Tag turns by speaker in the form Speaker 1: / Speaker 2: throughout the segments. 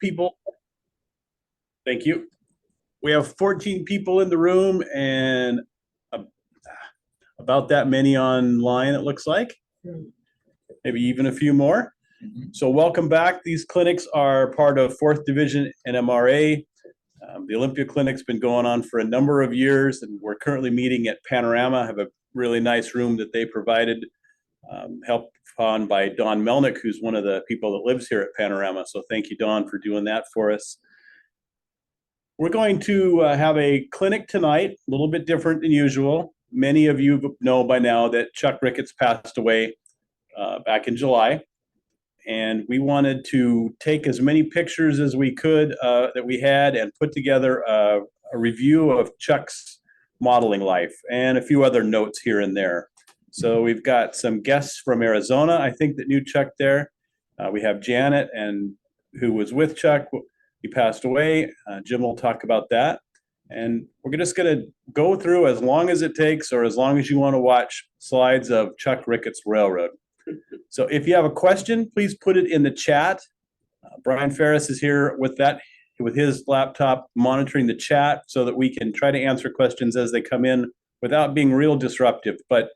Speaker 1: People. Thank you. We have 14 people in the room and about that many online, it looks like. Maybe even a few more. So welcome back. These clinics are part of 4th Division NMRA. The Olympia Clinic's been going on for a number of years, and we're currently meeting at Panorama. I have a really nice room that they provided, helped on by Dawn Melnick, who's one of the people that lives here at Panorama. So thank you, Dawn, for doing that for us. We're going to have a clinic tonight, a little bit different than usual. Many of you know by now that Chuck Ricketts passed away back in July. And we wanted to take as many pictures as we could that we had and put together a review of Chuck's modeling life and a few other notes here and there. So we've got some guests from Arizona, I think, that knew Chuck there. We have Janet, and who was with Chuck. He passed away. Jim will talk about that. And we're just going to go through as long as it takes or as long as you want to watch slides of Chuck Ricketts Railroad. So if you have a question, please put it in the chat. Brian Ferris is here with his laptop monitoring the chat so that we can try to answer questions as they come in without being real disruptive. But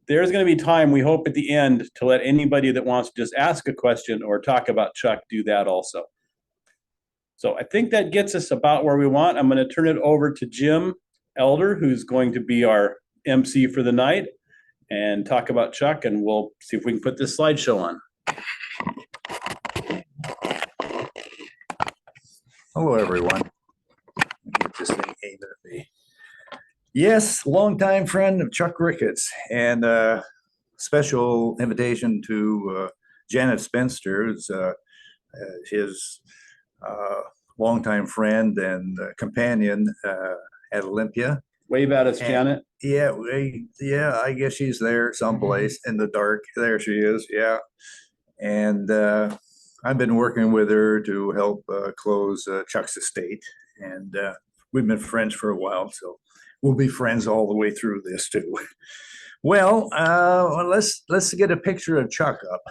Speaker 1: there's going to be time, we hope, at the end to let anybody that wants to just ask a question or talk about Chuck do that also. So I think that gets us about where we want. I'm going to turn it over to Jim Elder, who's going to be our MC for the night, and talk about Chuck, and we'll see if we can put this slideshow on.
Speaker 2: Hello, everyone. Get this thing aimed at me. Yes, longtime friend of Chuck Ricketts, and special invitation to Janet Spencer, his longtime friend and companion at Olympia.
Speaker 1: Wave at us, Janet.
Speaker 2: Yeah, I guess she's there someplace in the dark. There she is, yeah. And I've been working with her to help close Chuck's estate. And we've been friends for a while, so we'll be friends all the way through this too. Well, let's get a picture of Chuck up.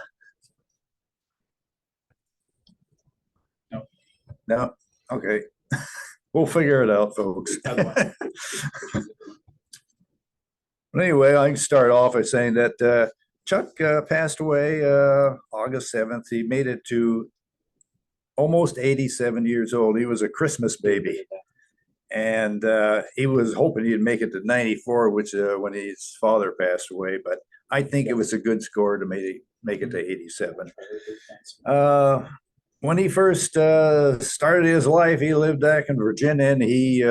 Speaker 2: No, okay. We'll figure it out, folks. Anyway, I can start off by saying that Chuck passed away August 7th. He made it to almost 87 years old. He was a Christmas baby. And he was hoping he'd make it to 94, which when his father passed away. But I think it was a good score to make it to 87. When he first started his life, he lived back in Virginia, and he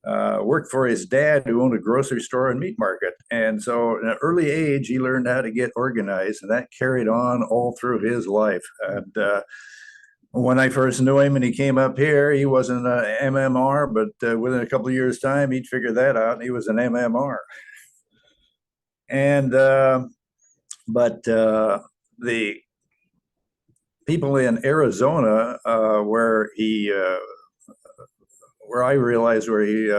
Speaker 2: worked for his dad, who owned a grocery store and meat market. And so at an early age, he learned how to get organized, and that carried on all through his life. And when I first knew him and he came up here, he wasn't an MMR, but within a couple of years' time, he'd figured that out, and he was an MMR. And but the people in Arizona, where I realized where he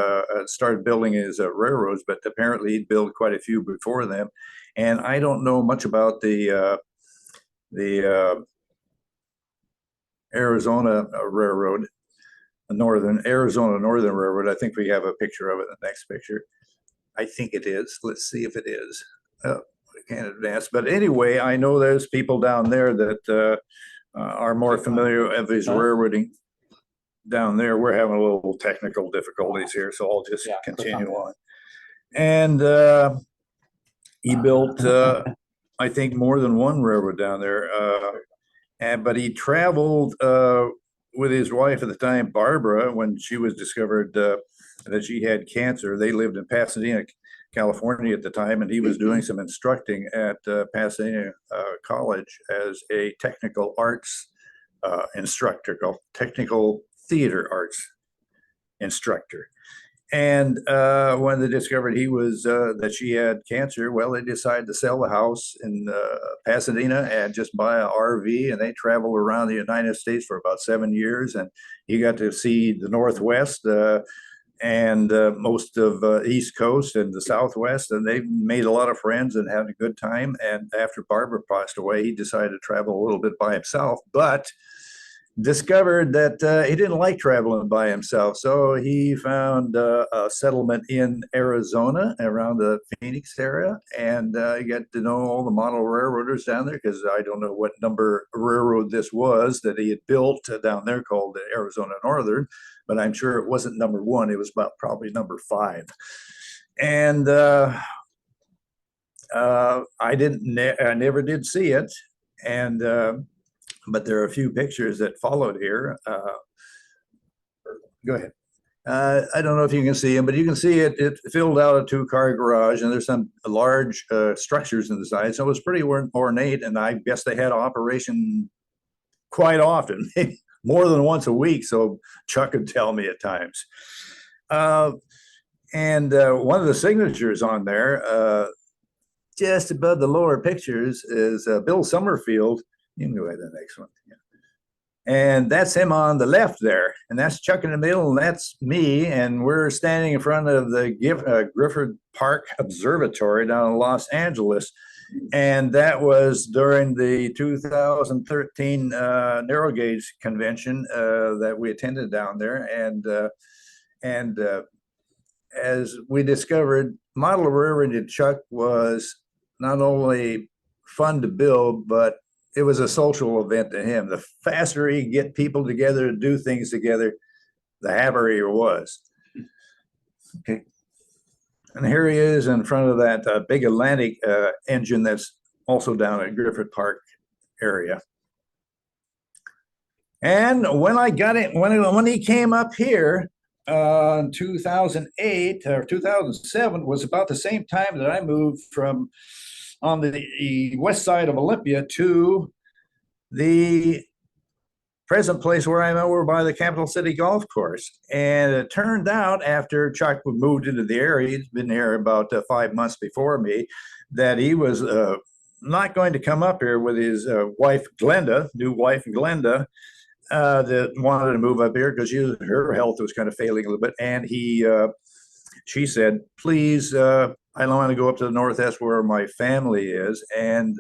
Speaker 2: started building his railroads, but apparently he'd built quite a few before them. And I don't know much about the Arizona Railroad, Arizona Northern Railroad. I think we have a picture of it in the next picture. I think it is. Let's see if it is. Oh, I can't advance. But anyway, I know there's people down there that are more familiar with his railroading down there. We're having a little technical difficulties here, so I'll just continue on. And he built, I think, more than one railroad down there. But he traveled with his wife at the time, Barbara, when she was discovered that she had cancer. They lived in Pasadena, California at the time, and he was doing some instructing at Pasadena College as a technical arts instructor, called technical theater arts instructor. And when they discovered he was that she had cancer, well, they decided to sell the house in Pasadena and just buy an RV, and they traveled around the United States for about 7 years. And he got to see the Northwest and most of East Coast and the Southwest, and they made a lot of friends and had a good time. And after Barbara passed away, he decided to travel a little bit by himself, but discovered that he didn't like traveling by himself. So he found a settlement in Arizona around the Phoenix area, and he got to know all the model railroaders down there, because I don't know what number railroad this was that he had built down there called the Arizona Northern, but I'm sure it wasn't number one. It was about probably number 5. And I never did see it. And but there are a few pictures that followed here. Go ahead. I don't know if you can see them, but you can see it. It filled out a 2-car garage, and there's some large structures inside. So it was pretty ornate, and I guess they had operation quite often, more than once a week. So Chuck could tell me at times. And one of the signatures on there, just above the lower pictures, is Bill Summerfield. You can go ahead to the next one. Yeah. And that's him on the left there. And that's Chuck in the middle, and that's me. And we're standing in front of the Griffith Park Observatory down in Los Angeles. And that was during the 2013 narrow gauge convention that we attended down there. And as we discovered, model railroad Chuck was not only fun to build, but it was a social event to him. The faster he could get people together to do things together, the happier he was. Okay. And here he is in front of that big Atlantic engine that's also down at Griffith Park area. And when I got it, when he came up here in 2008 or 2007, was about the same time that I moved from on the west side of Olympia to the present place where I'm over by the Capital City Golf Course. And it turned out, after Chuck moved into the area, he'd been here about 5 months before me, that he was not going to come up here with his wife, Glenda, new wife, Glenda, that wanted to move up here because her health was kind of failing a little bit. And she said, please, I don't want to go up to the northwest where my family is. And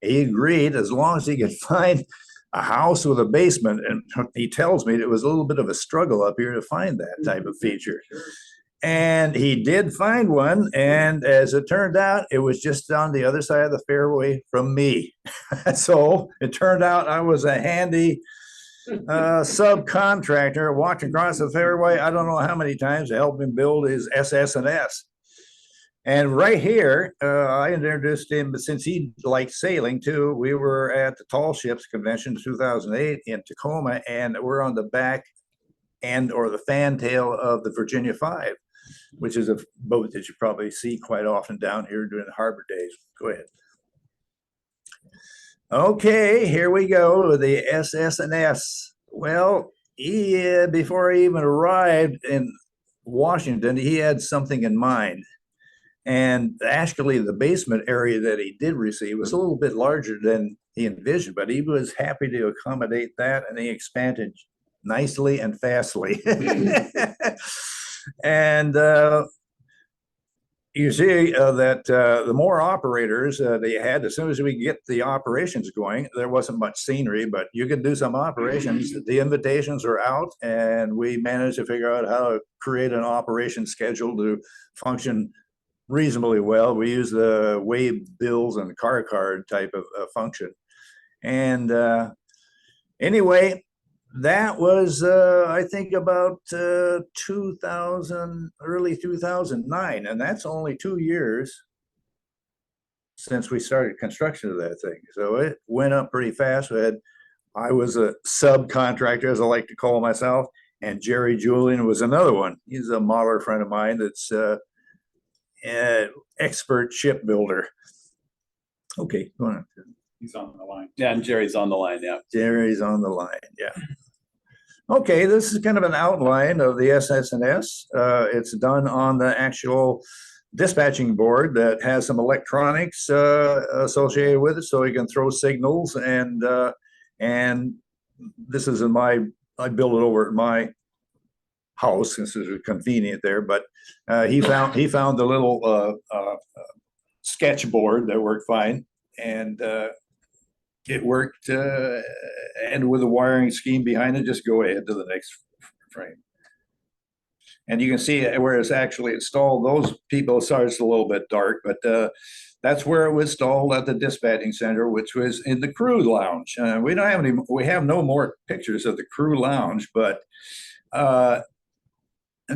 Speaker 2: he agreed, as long as he could find a house with a basement. And he tells me it was a little bit of a struggle up here to find that type of feature. And he did find one. And as it turned out, it was just on the other side of the fairway from me. So it turned out I was a handy subcontractor walking across the fairway. I don't know how many times to help him build his SS&S. And right here, I introduced him, but since he liked sailing too, we were at the Tall Ships Convention 2008 in Tacoma, and we're on the back end or the fantail of the Virginia 5, which is a boat that you probably see quite often down here during the harbor days. Go ahead. Okay, here we go with the SS&S. Well, before he even arrived in Washington, he had something in mind. And actually, the basement area that he did receive was a little bit larger than he envisioned, but he was happy to accommodate that, and he expanded nicely and fastly. And you see that the more operators they had, as soon as we get the operations going, there wasn't much scenery, but you could do some operations. The invitations are out, and we managed to figure out how to create an operation schedule to function reasonably well. We use the wave bills and car card type of function. And anyway, that was, I think, about 2000, early 2009. And that's only 2 years since we started construction of that thing. So it went up pretty fast. I was a subcontractor, as I like to call myself, and Jerry Julian was another one. He's a modeler friend of mine that's expert shipbuilder. Okay, go on.
Speaker 1: He's on the line. Yeah, and Jerry's on the line. Yeah.
Speaker 2: Jerry's on the line. Yeah. Okay, this is kind of an outline of the SS&S. It's done on the actual dispatching board that has some electronics associated with it, so you can throw signals. And this is I built it over at my house. This is convenient there, but he found the little sketch board that worked fine, and it worked, and with the wiring scheme behind it, just go ahead to the next frame. And you can see where it's actually installed. Those people, sorry, it's a little bit dark, but that's where it was installed at the dispatching center, which was in the crew lounge. We don't have any, we have no more pictures of the crew lounge, but I'm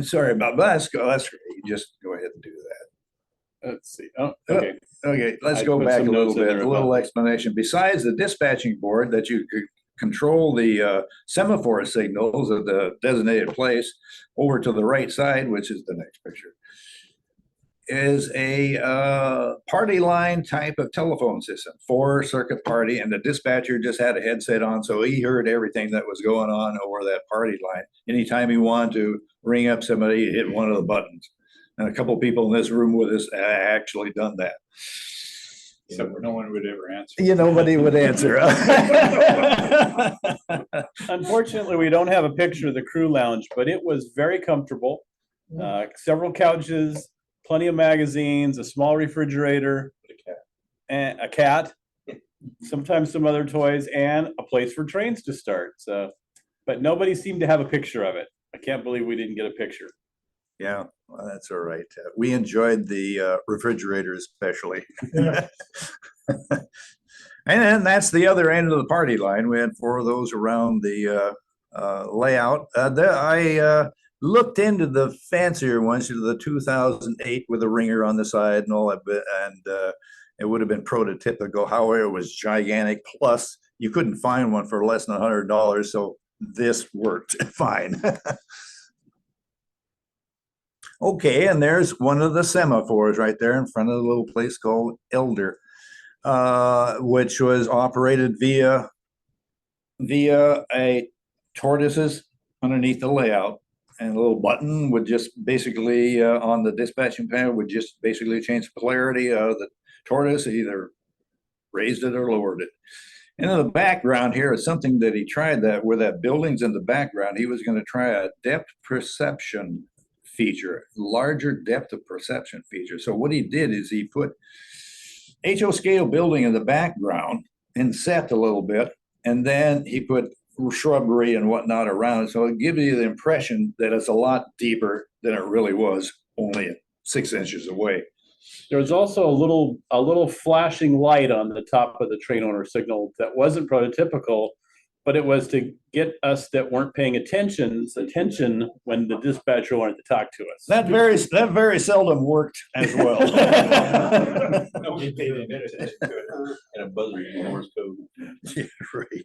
Speaker 2: sorry about that. That's great. You just go ahead and do that.
Speaker 1: Let's see. Oh, okay.
Speaker 2: Okay, let's
Speaker 1: I
Speaker 2: go
Speaker 1: put
Speaker 2: back a
Speaker 1: some
Speaker 2: little
Speaker 1: notes in
Speaker 2: bit,
Speaker 1: there
Speaker 2: a little
Speaker 1: about-
Speaker 2: explanation. Besides the dispatching board that you could control the semaphore signals of the designated place, over to the right side, which is the next picture, is a party line type of telephone system, 4-circuit party, and the dispatcher just had a headset on, so he heard everything that was going on over that party line. Anytime he wanted to ring up somebody, he hit one of the buttons. And a couple of people in this room with us actually done that.
Speaker 3: Except for no one would ever answer.
Speaker 2: Nobody would answer.
Speaker 1: Unfortunately, we don't have a picture of the crew lounge, but it was very comfortable. Several couches, plenty of magazines, a small refrigerator, and a cat, sometimes some other toys, and a place for trains to start. So, but nobody seemed to have a picture of it. I can't believe we didn't get a picture.
Speaker 2: Yeah, well, that's all right. We enjoyed the refrigerator especially. And then that's the other end of the party line. We had 4 of those around the layout. I looked into the fancier ones, the 2008 with a ringer on the side and all that bit, and it would have been prototypical. However, it was gigantic. Plus, you couldn't find one for less than $100, so this worked fine. Okay, and there's one of the semaphores right there in front of the little place called Elder, which was operated via a tortoises underneath the layout. And a little button would just basically, on the dispatching panel, would just basically change the polarity of the tortoise, either raised it or lowered it. And in the background here is something that he tried that with that buildings in the background, he was going to try a depth perception feature, larger depth of perception feature. So what he did is he put HO scale building in the background and set a little bit, and then he put shrubbery and whatnot around it. So it gives you the impression that it's a lot deeper than it really was, only 6 inches away.
Speaker 1: There was also a little flashing light on the top of the train owner signal that wasn't prototypical, but it was to get us that weren't paying attention when the dispatcher wanted to talk to us.
Speaker 2: That very seldom worked as well.
Speaker 3: Nobody paid any attention to it. And a buzzer in Morse code.
Speaker 2: Yeah, right.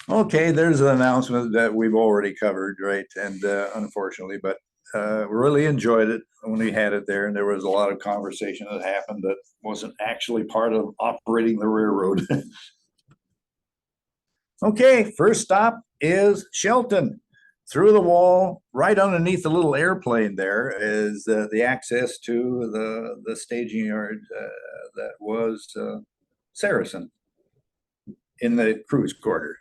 Speaker 2: Okay, there's an announcement that we've already covered, right? And unfortunately, but really enjoyed it when we had it there, and there was a lot of conversation that happened that wasn't actually part of operating the railroad. Okay, first stop is Shelton. Through the wall, right underneath the little airplane there is the access to the staging yard that was Saracen in the cruise quarter.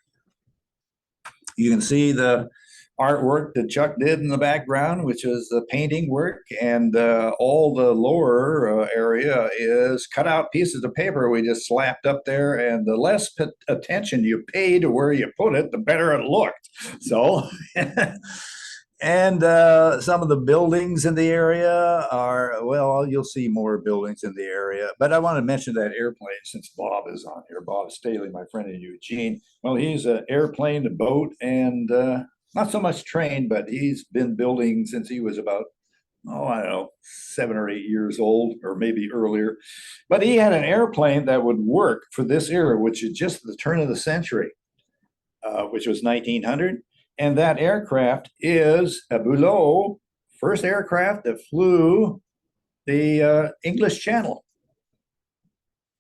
Speaker 2: You can see the artwork that Chuck did in the background, which is the painting work, and all the lower area is cut out pieces of paper we just slapped up there, and the less attention you pay to where you put it, the better it looked. So, and some of the buildings in the area are, well, you'll see more buildings in the area, but I want to mention that airplane since Bob is on here. Bob Staley, my friend in Eugene. Well, he's an airplane, a boat, and not so much train, but he's been building since he was about, I don't know, 7 or 8 years old, or maybe earlier. But he had an airplane that would work for this era, which is just the turn of the century, which was 1900. And that aircraft is a Boulot, first aircraft that flew the English Channel.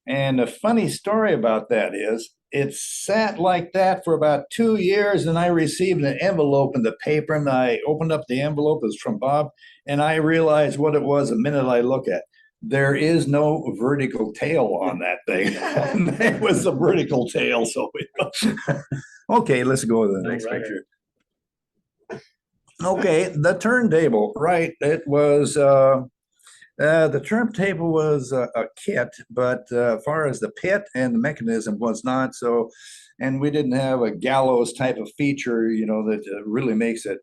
Speaker 2: And a funny story about that is, it sat like that for about 2 years, and I received an envelope in the paper, and I opened up the envelope. It was from Bob, and I realized what it was the minute I look at. There is no vertical tail on that thing. It was a vertical tail. So, okay, let's go to the next picture. Okay, the turntable, right? It was The turntable was a kit, but as far as the pit and the mechanism was not so, and we didn't have a gallows type of feature, that really makes it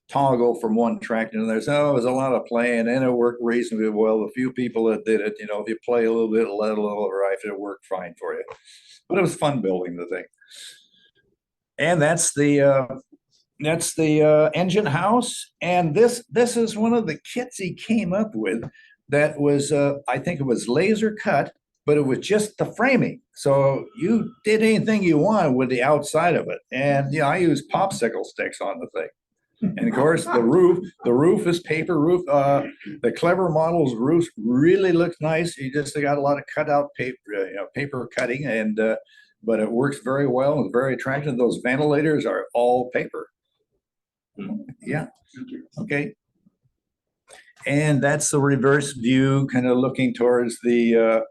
Speaker 2: toggle from one track to another. So it was a lot of playing, and it worked reasonably well. The few people that did it, if you play a little bit, let a little right, it worked fine for you. But it was fun building the thing. And that's the engine house. And this is one of the kits he came up with that was, I think it was laser cut, but it was just the framing. So you did anything you wanted with the outside of it. And I used popsicle sticks on the thing. And of course, the roof is paper roof. The Clever Models roof really looks nice. You just got a lot of cutout paper, paper cutting, and but it works very well and very attractive. Those ventilators are all paper. Yeah. Okay. And that's the reverse view, kind of looking towards the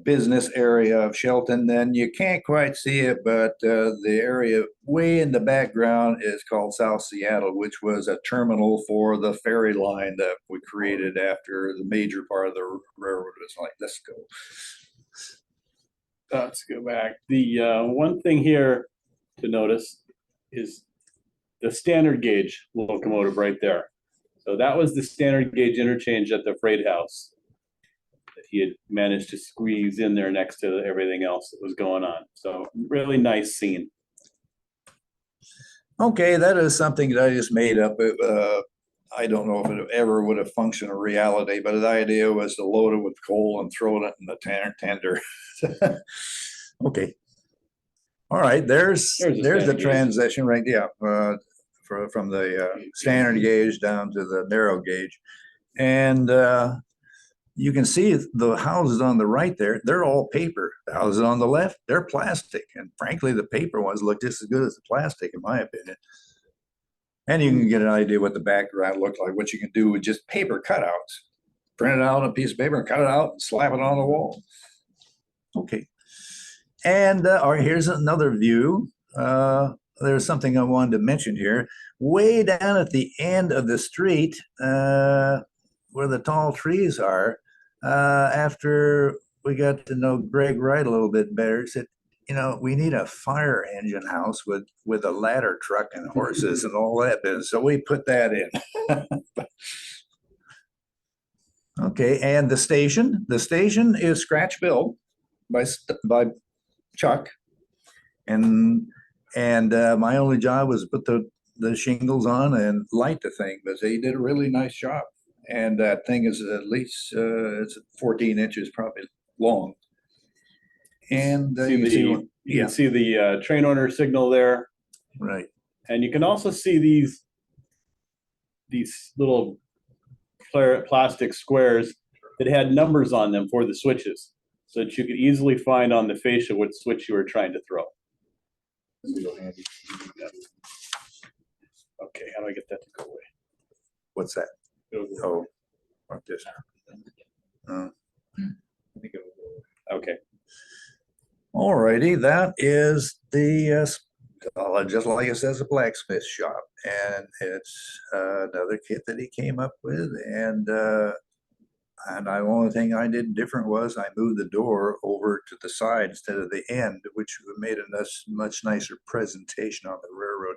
Speaker 2: business area of Shelton. Then you can't quite see it, but the area way in the background is called South Seattle, which was a terminal for the ferry line that we created after the major part of the railroad was like, let's go.
Speaker 1: Let's go back. The one thing here to notice is the standard gauge locomotive right there. So that was the standard gauge interchange at the freight house that he had managed to squeeze in there next to everything else that was going on. So really nice scene.
Speaker 2: Okay, that is something that I just made up. I don't know if it ever would have functioned in reality, but the idea was to load it with coal and throw it in the tender. Okay. All right, there's the transition right, yeah, from the standard gauge down to the narrow gauge. And you can see the houses on the right there, they're all paper. The houses on the left, they're plastic. And frankly, the paper ones look just as good as the plastic, in my opinion. And you can get an idea what the background looked like, what you can do with just paper cutouts. Print it out on a piece of paper and cut it out and slap it on the wall. Okay. And here's another view. There's something I wanted to mention here. Way down at the end of the street, where the tall trees are, after we got to know Greg Wright a little bit better, said, we need a fire engine house with a ladder truck and horses and all that business. So we put that in. Okay, and the station is scratch built by Chuck, and my only job was put the shingles on and light the thing, but they did a really nice job. And that thing is at least it's 14 inches probably long. And
Speaker 1: you can see the train owner signal there.
Speaker 2: Right.
Speaker 1: And you can also see these little plastic squares that had numbers on them for the switches, so that you could easily find on the fascia what switch you were trying to throw. Okay, how do I get that to go away?
Speaker 2: What's that? Oh, like this.
Speaker 1: Okay.
Speaker 2: All righty, that is the just like it says, a blacksmith shop, and it's another kit that he came up with, and the only thing I did different was I moved the door over to the side instead of the end, which made a much nicer presentation on the railroad.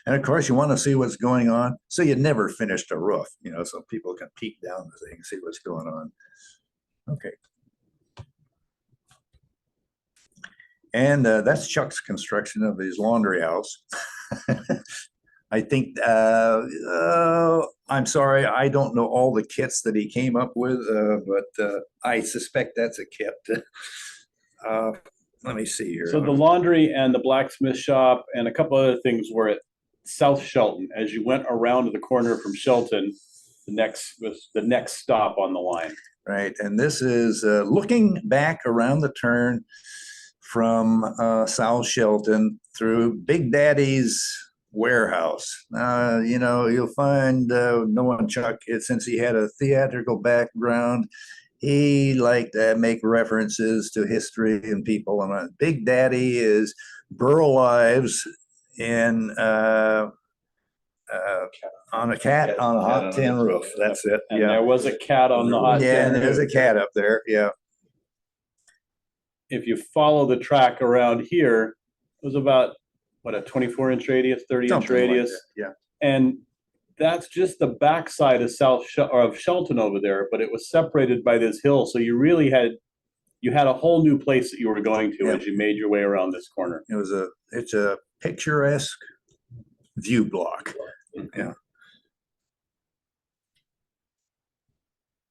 Speaker 2: And of course, you want to see what's going on, so you never finished a roof, so people can peek down the thing and see what's going on. Okay. And that's Chuck's construction of his laundry house. I think, I'm sorry, I don't know all the kits that he came up with, but I suspect that's a kit. Let me see here.
Speaker 1: So the laundry and the blacksmith shop and a couple other things were at South Shelton. As you went around to the corner from Shelton, the next stop on the line.
Speaker 2: Right, and this is looking back around the turn from South Shelton through Big Daddy's warehouse. You'll find knowing Chuck, since he had a theatrical background, he liked to make references to history and people. And Big Daddy is Burl Ives in on a cat on a hot tin roof. That's it.
Speaker 1: And
Speaker 2: Yeah.
Speaker 1: there was a cat on the hot
Speaker 2: Yeah,
Speaker 1: tin
Speaker 2: and there's
Speaker 1: roof.
Speaker 2: a cat up there. Yeah.
Speaker 1: If you follow the track around here, it was about, what, a 24-inch radius, 30-inch
Speaker 2: Something like
Speaker 1: radius?
Speaker 2: that, yeah.
Speaker 1: And that's just the backside of of Shelton over there, but it was separated by this hill. So you really had a whole new place that you were going to
Speaker 2: Yep.
Speaker 1: as you made your way around this corner.
Speaker 2: It's a picturesque view block. Yeah.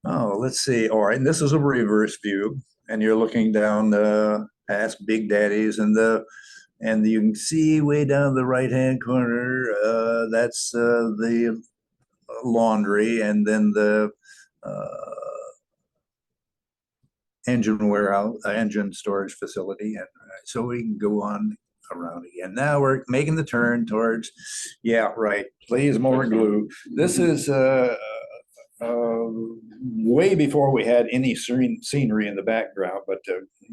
Speaker 2: Oh, let's see. All right, and this is a reverse view, and you're looking down past Big Daddy's, and you can see way down the right-hand corner. That's the laundry, and then the engine warehouse, engine storage facility, and so we can go on around again. Now we're making the turn towards, yeah, right. Please more glue. This is way before we had any scenery in the background, but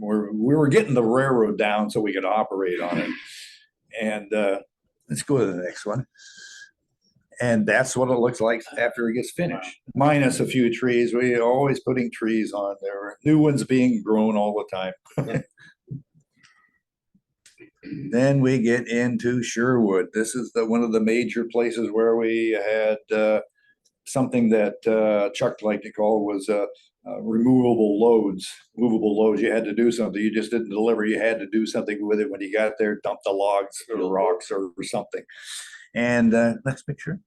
Speaker 2: we were getting the railroad down so we could operate on it. And let's go to the next one. And that's what it looks like after it gets finished, minus a few trees. We're always putting trees on there, new ones being grown all the time. Then we get into Sherwood. This is one of the major places where we had something that Chuck liked to call was removable loads. Movable loads, you had to do something. You just didn't deliver. You had to do something with it when you got there, dump the logs or rocks or something. And next picture.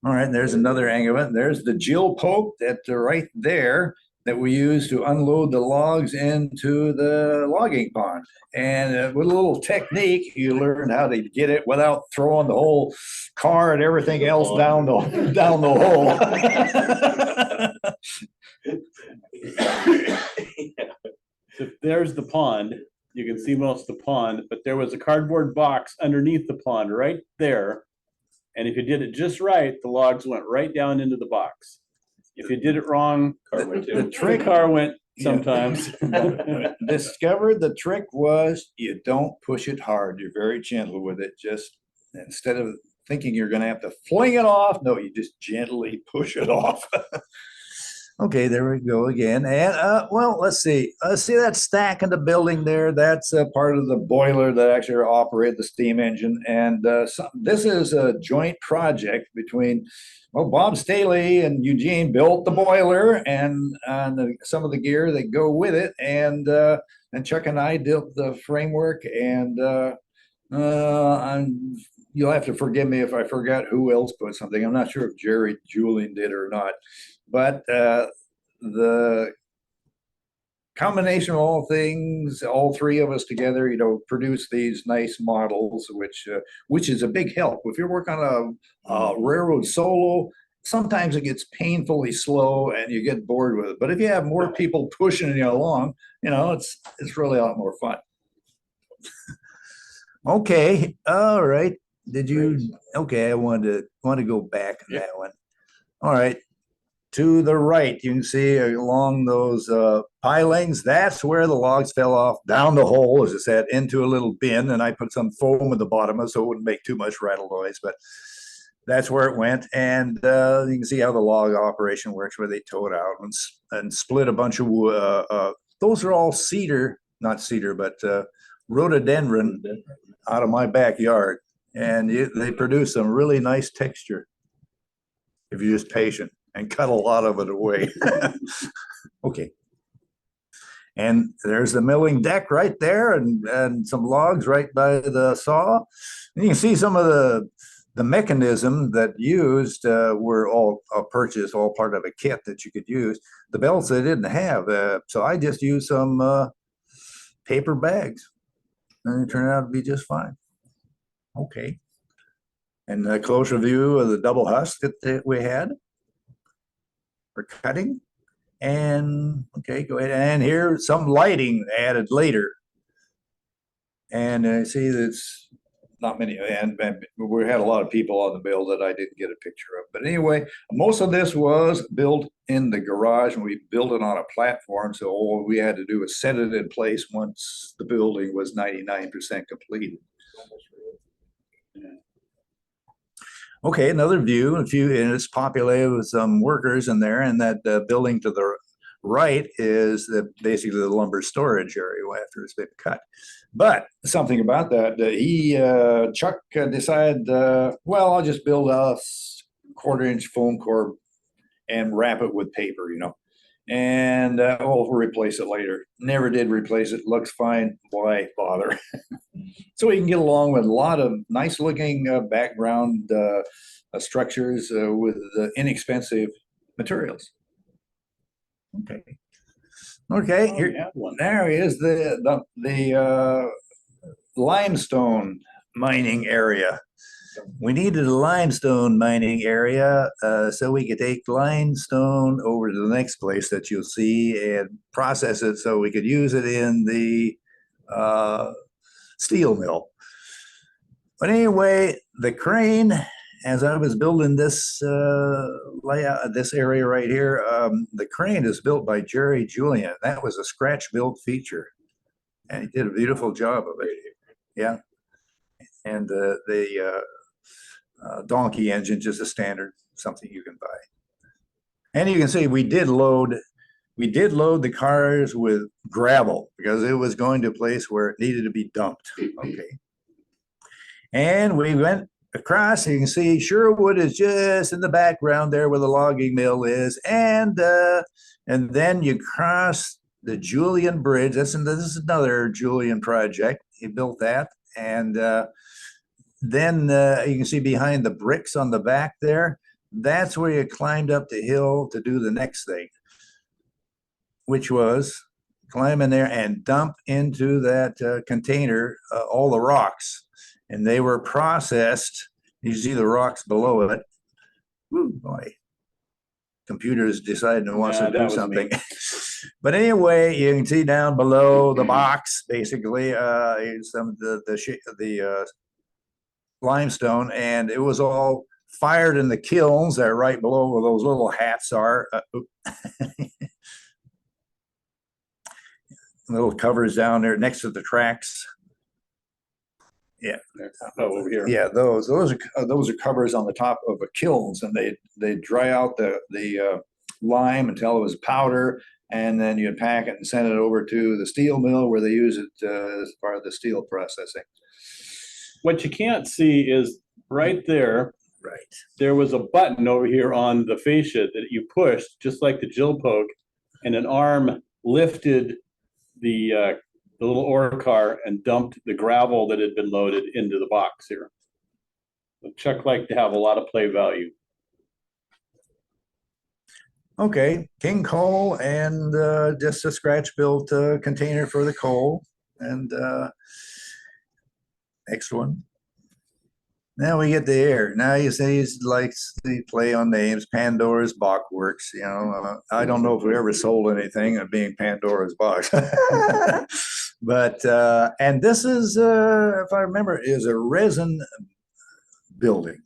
Speaker 2: All right, there's another angle of it. There's the Jill poke that's right there that we use to unload the logs into the logging pond. And with a little technique, you learn how to get it without throwing the whole car and everything else down the hole.
Speaker 1: So there's the pond. You can see most of the pond, but there was a cardboard box underneath the pond right there. And if you did it just right, the logs went right down into the box. If you did it wrong, the car went sometimes.
Speaker 2: Discovered the trick was you don't push it hard. You're very gentle with it. Just instead of thinking you're going to have to fling it off, no, you just gently push it off. Okay, there we go again. And well, let's see. See that stack in the building there? That's part of the boiler that actually operates the steam engine. And this is a joint project between, well, Bob Staley and Eugene built the boiler and some of the gear that go with it. And Chuck and I built the framework. And you'll have to forgive me if I forgot who else put something. I'm not sure if Jerry Julian did or not. But the combination of all things, all three of us together, produce these nice models, which is a big help. If you're working on a railroad solo, sometimes it gets painfully slow and you get bored with it. But if you have more people pushing you along, it's really a lot more fun. Okay, all right. Okay, I want to go back on that one. All right. To the right, you can see along those pilings, that's where the logs fell off down the hole, as I said, into a little bin. And I put some foam at the bottom of it so it wouldn't make too much rattle noise, but that's where it went. And you can see how the log operation works, where they tow it out and split a bunch of wood. Those are all cedar, not cedar, but rhododendron out of my backyard. And they produce some really nice texture if you're just patient and cut a lot of it away. Okay. And there's the milling deck right there and some logs right by the saw. And you can see some of the mechanism that used were all purchased, all part of a kit that you could use. The belts they didn't have. So I just used some paper bags and it turned out to be just fine. Okay. And a closer view of the double husk that we had for cutting. And okay, go ahead. And here's some lighting added later. And I see that's not many, and we had a lot of people on the bill that I didn't get a picture of. But anyway, most of this was built in the garage, and we built it on a platform. So all we had to do was set it in place once the building was 99% completed. Okay, another view, and it's populated with some workers in there, and that building to the right is basically the lumber storage area after it's been cut. But something about that, Chuck decided, well, I'll just build a quarter-inch foam core and wrap it with paper, and we'll replace it later. Never did replace it. Looks fine. Why bother? So we can get along with a lot of nice looking background structures with inexpensive materials. Okay. Okay.
Speaker 1: Oh,
Speaker 2: Here,
Speaker 1: we have one.
Speaker 2: there is the limestone mining area. We needed a limestone mining area so we could take limestone over to the next place that you'll see and process it so we could use it in the steel mill. But anyway, the crane, as I was building this layout, this area right here, the crane is built by Jerry Julian. That was a scratch built feature, and he did a beautiful job of it. Yeah, and the donkey engine, just a standard, something you can buy. And you can see we did load the cars with gravel because it was going to a place where it needed to be dumped. Okay. And we went across. You can see Sherwood is just in the background there where the logging mill is. And then you cross the Julian Bridge. This is another Julian project. He built that. And then you can see behind the bricks on the back there, that's where you climbed up the hill to do the next thing, which was climb in there and dump into that container all the rocks. And they were processed. You see the rocks below it. Woo, boy. Computers decided it wants to do something. But anyway, you can see down below the box, basically, some of the limestone, and it was all fired in the kilns that are right below where those little hats are. Little covers down there next to the tracks. Yeah.
Speaker 1: Oh, over here.
Speaker 2: Yeah, those are covers on the top of the kilns, and they dry out the lime until it was powder, and then you pack it and send it over to the steel mill where they use it as part of the steel processing.
Speaker 1: What you can't see is right there.
Speaker 2: Right.
Speaker 1: There was a button over here on the fascia that you pushed, just like the Jill poke, and an arm lifted the little ore car and dumped the gravel that had been loaded into the box here. But Chuck liked to have a lot of play value.
Speaker 2: Okay, king coal and just a scratch built container for the coal. And next one. Now we get the air. Now you say he's likes to play on names. Pandora's Box Works. I don't know if we ever sold anything of being Pandora's Box. But and this is, if I remember, is a resin building.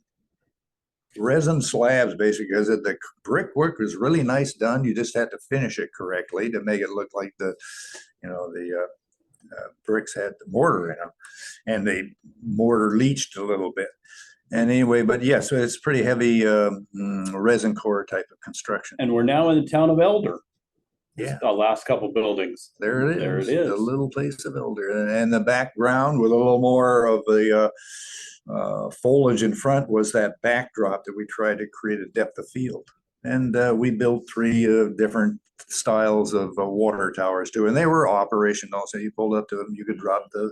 Speaker 2: Resin slabs, basically, because the brickwork was really nice done. You just had to finish it correctly to make it look like the bricks had the mortar in them, and the mortar leached a little bit. And anyway, but yeah, so it's pretty heavy resin core type of construction.
Speaker 1: And we're now in the town of Elder.
Speaker 2: Yeah,
Speaker 1: The last couple buildings.
Speaker 2: there it is.
Speaker 1: There it is.
Speaker 2: The little place of Elder, and the background with a little more of the foliage in front was that backdrop that we tried to create a depth of field. And we built 3 different styles of water towers too, and they were operational. So you pulled up to them, you could drop the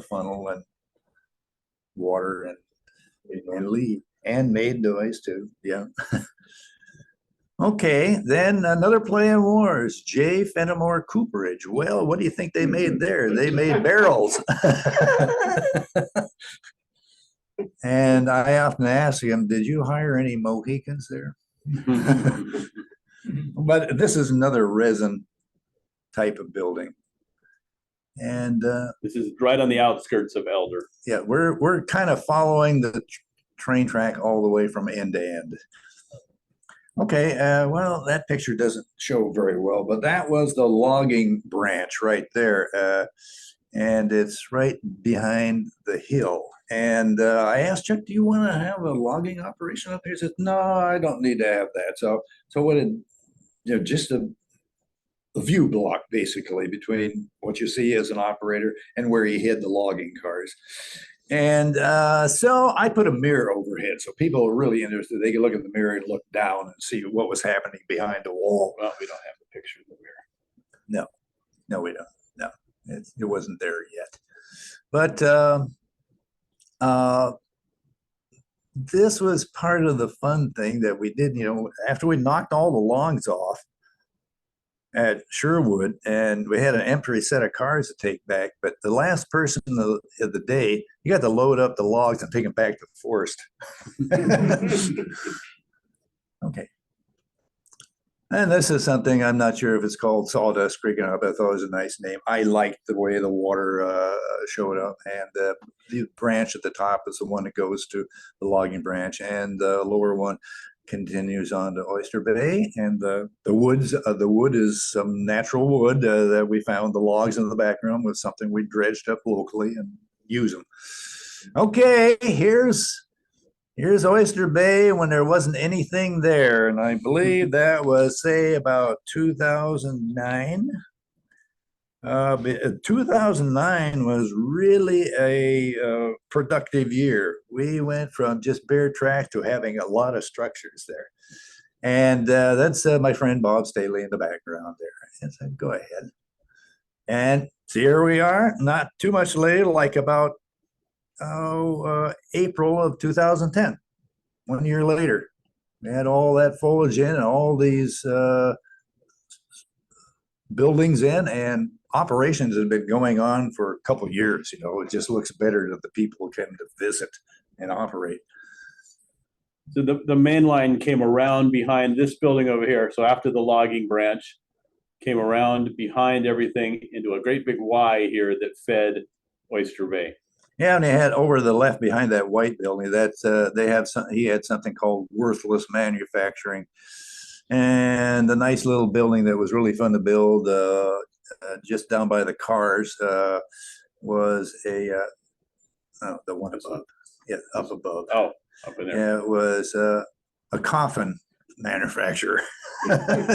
Speaker 2: funnel and water and leave, and made noise too. Yeah. Okay, then another play in wars, J. Fenimore Cooperage. Well, what do you think they made there? They made barrels. And I often ask him, did you hire any Mohicans there? But this is another resin type of building. And
Speaker 1: This is right on the outskirts of Elder.
Speaker 2: yeah, we're kind of following the train track all the way from end to end. Okay, well, that picture doesn't show very well, but that was the logging branch right there. And it's right behind the hill. And I asked Chuck, do you want to have a logging operation up here? He said, no, I don't need to have that. So what did, just a view block basically between what you see as an operator and where he hid the logging cars. And so I put a mirror overhead so people are really interested. They can look in the mirror and look down and see what was happening behind the wall.
Speaker 1: Well, we don't have a picture of the mirror.
Speaker 2: No, we don't. No, it wasn't there yet. But this was part of the fun thing that we did, after we knocked all the logs off at Sherwood, and we had an empty set of cars to take back. But the last person of the day, you got to load up the logs and take them back to the forest. Okay. And this is something, I'm not sure if it's called Sawdust Creek or not, but I thought it was a nice name. I liked the way the water showed up, and the branch at the top is the one that goes to the logging branch, and the lower one continues on to Oyster Bay. And the wood is some natural wood that we found. The logs in the background was something we dredged up locally and use them. Okay, here's Oyster Bay when there wasn't anything there. And I believe that was, say, about 2009. 2009 was really a productive year. We went from just bare track to having a lot of structures there. And that's my friend Bob Staley in the background there. And said, go ahead. And so here we are, not too much later, like about April of 2010, 1 year later. We had all that foliage in and all these buildings in, and operations have been going on for a couple of years. It just looks better that the people come to visit and operate.
Speaker 1: So the main line came around behind this building over here. So after the logging branch, came around behind everything into a great big Y here that fed Oyster Bay.
Speaker 2: Yeah, and they had over the left behind that white building, that's he had something called Worthless Manufacturing, and the nice little building that was really fun to build just down by the cars was the one above. Yeah, up above.
Speaker 1: Oh, up in there.
Speaker 2: Yeah, it was a coffin manufacturer. But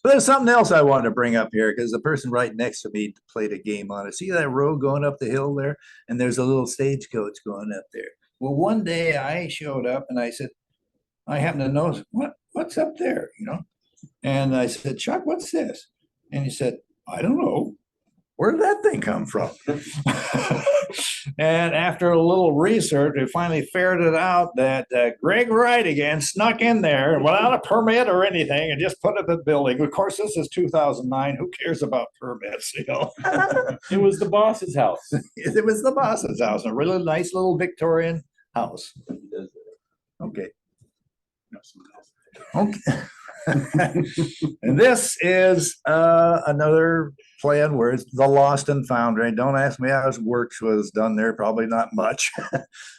Speaker 2: there's something else I wanted to bring up here, because the person right next to me played a game on it. See that road going up the hill there? And there's a little stagecoach going up there. Well, one day I showed up and I said, I happen to know what's up there, And I said, Chuck, what's this? And he said, I don't know. Where did that thing come from? And after a little research, we finally ferreted out that Greg Wright again snuck in there without a permit or anything and just put up a building. Of course, this is 2009. Who cares about permits,
Speaker 1: It was the boss's house.
Speaker 2: It was the boss's house, a really nice little Victorian house. Okay. Okay. And this is another plan where it's the lost and found. Right? Don't ask me how his work was done there. Probably not much.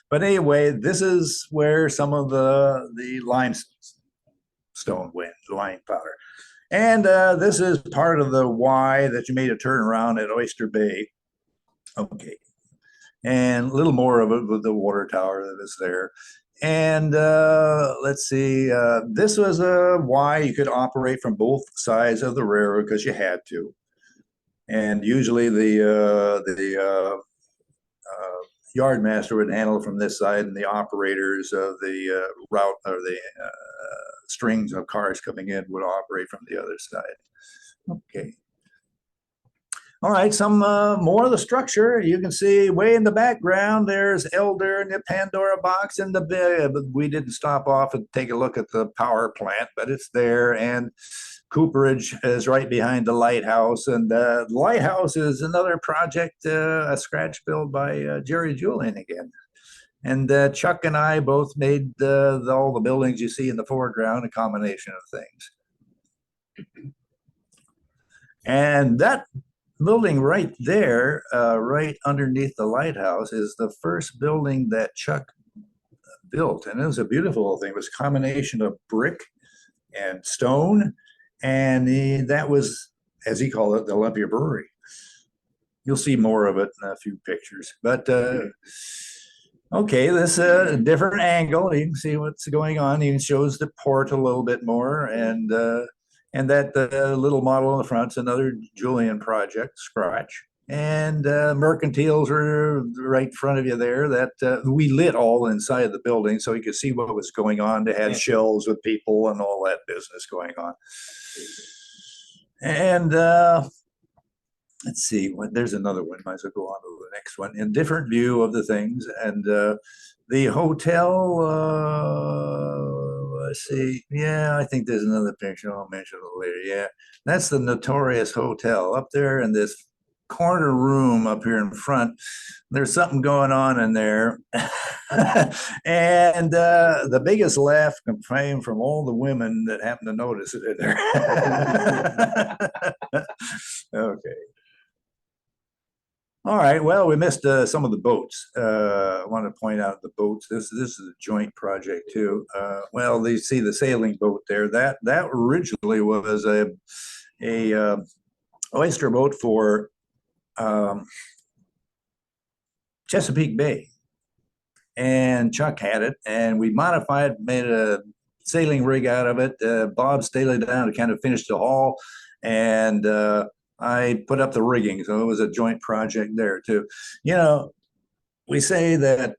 Speaker 2: But anyway, this is where some of the limestone went, lime powder. And this is part of the Y that you made a turnaround at Oyster Bay. Okay. And a little more of it with the water tower that is there. And let's see, this was a Y you could operate from both sides of the railroad because you had to. And usually the yard master would handle it from this side, and the operators of the route or the strings of cars coming in would operate from the other side. Okay. All right, some more of the structure. You can see way in the background, there's Elder and the Pandora box and we didn't stop off and take a look at the power plant, but it's there. And Cooperage is right behind the lighthouse. And the lighthouse is another project, a scratch build by Jerry Julian again. And Chuck and I both made all the buildings you see in the foreground, a combination of things. And that building right there, right underneath the lighthouse, is the first building that Chuck built. And it was a beautiful thing. It was a combination of brick and stone. And that was, as he called it, the Olympia Brewery. You'll see more of it in a few pictures. But Okay, this different angle. You can see what's going on. Even shows the port a little bit more, and that little model on the front's another Julian project, Scratch. And mercantiles are right in front of you there. That we lit all inside the building so you could see what was going on. They had shelves with people and all that business going on. And let's see, there's another one. Might as well go on to the next one. In different view of the things. And the hotel, let's see. Yeah, I think there's another picture. I'll mention it later. Yeah, that's the Notorious Hotel up there in this corner room up here in front. There's something going on in there. And the biggest laugh came from all the women that happened to notice it in there. Okay. All right. Well, we missed some of the boats. I want to point out the boats. This is a joint project too. Well, you see the sailing boat there. That originally was a oyster boat for Chesapeake Bay, and Chuck had it, and we modified, made a sailing rig out of it. Bob stayed it down to kind of finish the hull, and I put up the rigging, so it was a joint project there too. You know, we say that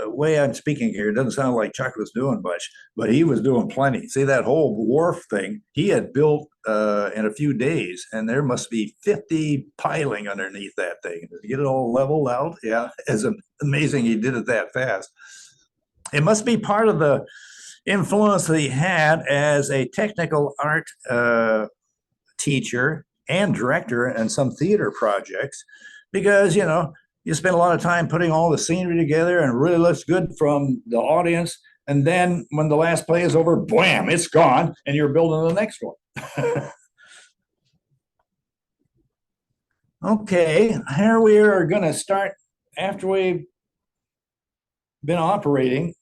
Speaker 2: way I'm speaking here, it doesn't sound like Chuck was doing much, but he was doing plenty. See that whole wharf thing he had built in a few days, and there must be 50 piling underneath that thing to get it all leveled out. Yeah, it's amazing he did it that fast. It must be part of the influence that he had as a technical art teacher and director and some theater projects, because you spend a lot of time putting all the scenery together and it really looks good from the audience, and then when the last play is over, blam, it's gone and you're building the next one. Okay, here we are going to start after we've been operating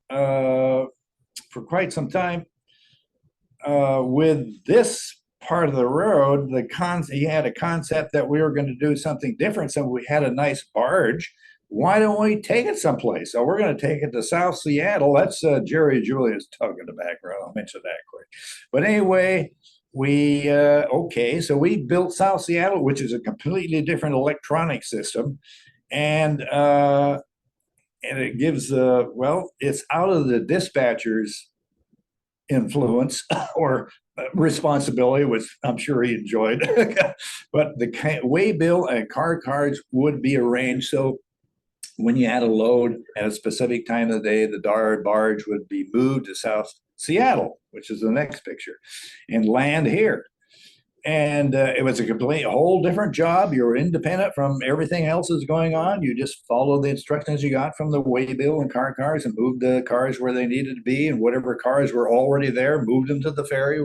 Speaker 2: for quite some time with this part of the railroad. He had a concept that we were going to do something different. So we had a nice barge. Why don't we take it someplace? So we're going to take it to South Seattle. That's Jerry Julia's tug in the background. I'll mention that quick. But anyway, so we built South Seattle, which is a completely different electronic system. And it gives, it's out of the dispatcher's influence or responsibility, which I'm sure he enjoyed. But the way bill and car cards would be arranged so when you had a load at a specific time of the day, the barge would be moved to South Seattle, which is the next picture, and land here. And it was a whole different job. You were independent from everything else that's going on. You just followed the instructions you got from the waybill and car cars and moved the cars where they needed to be. And whatever cars were already there, moved them to the ferry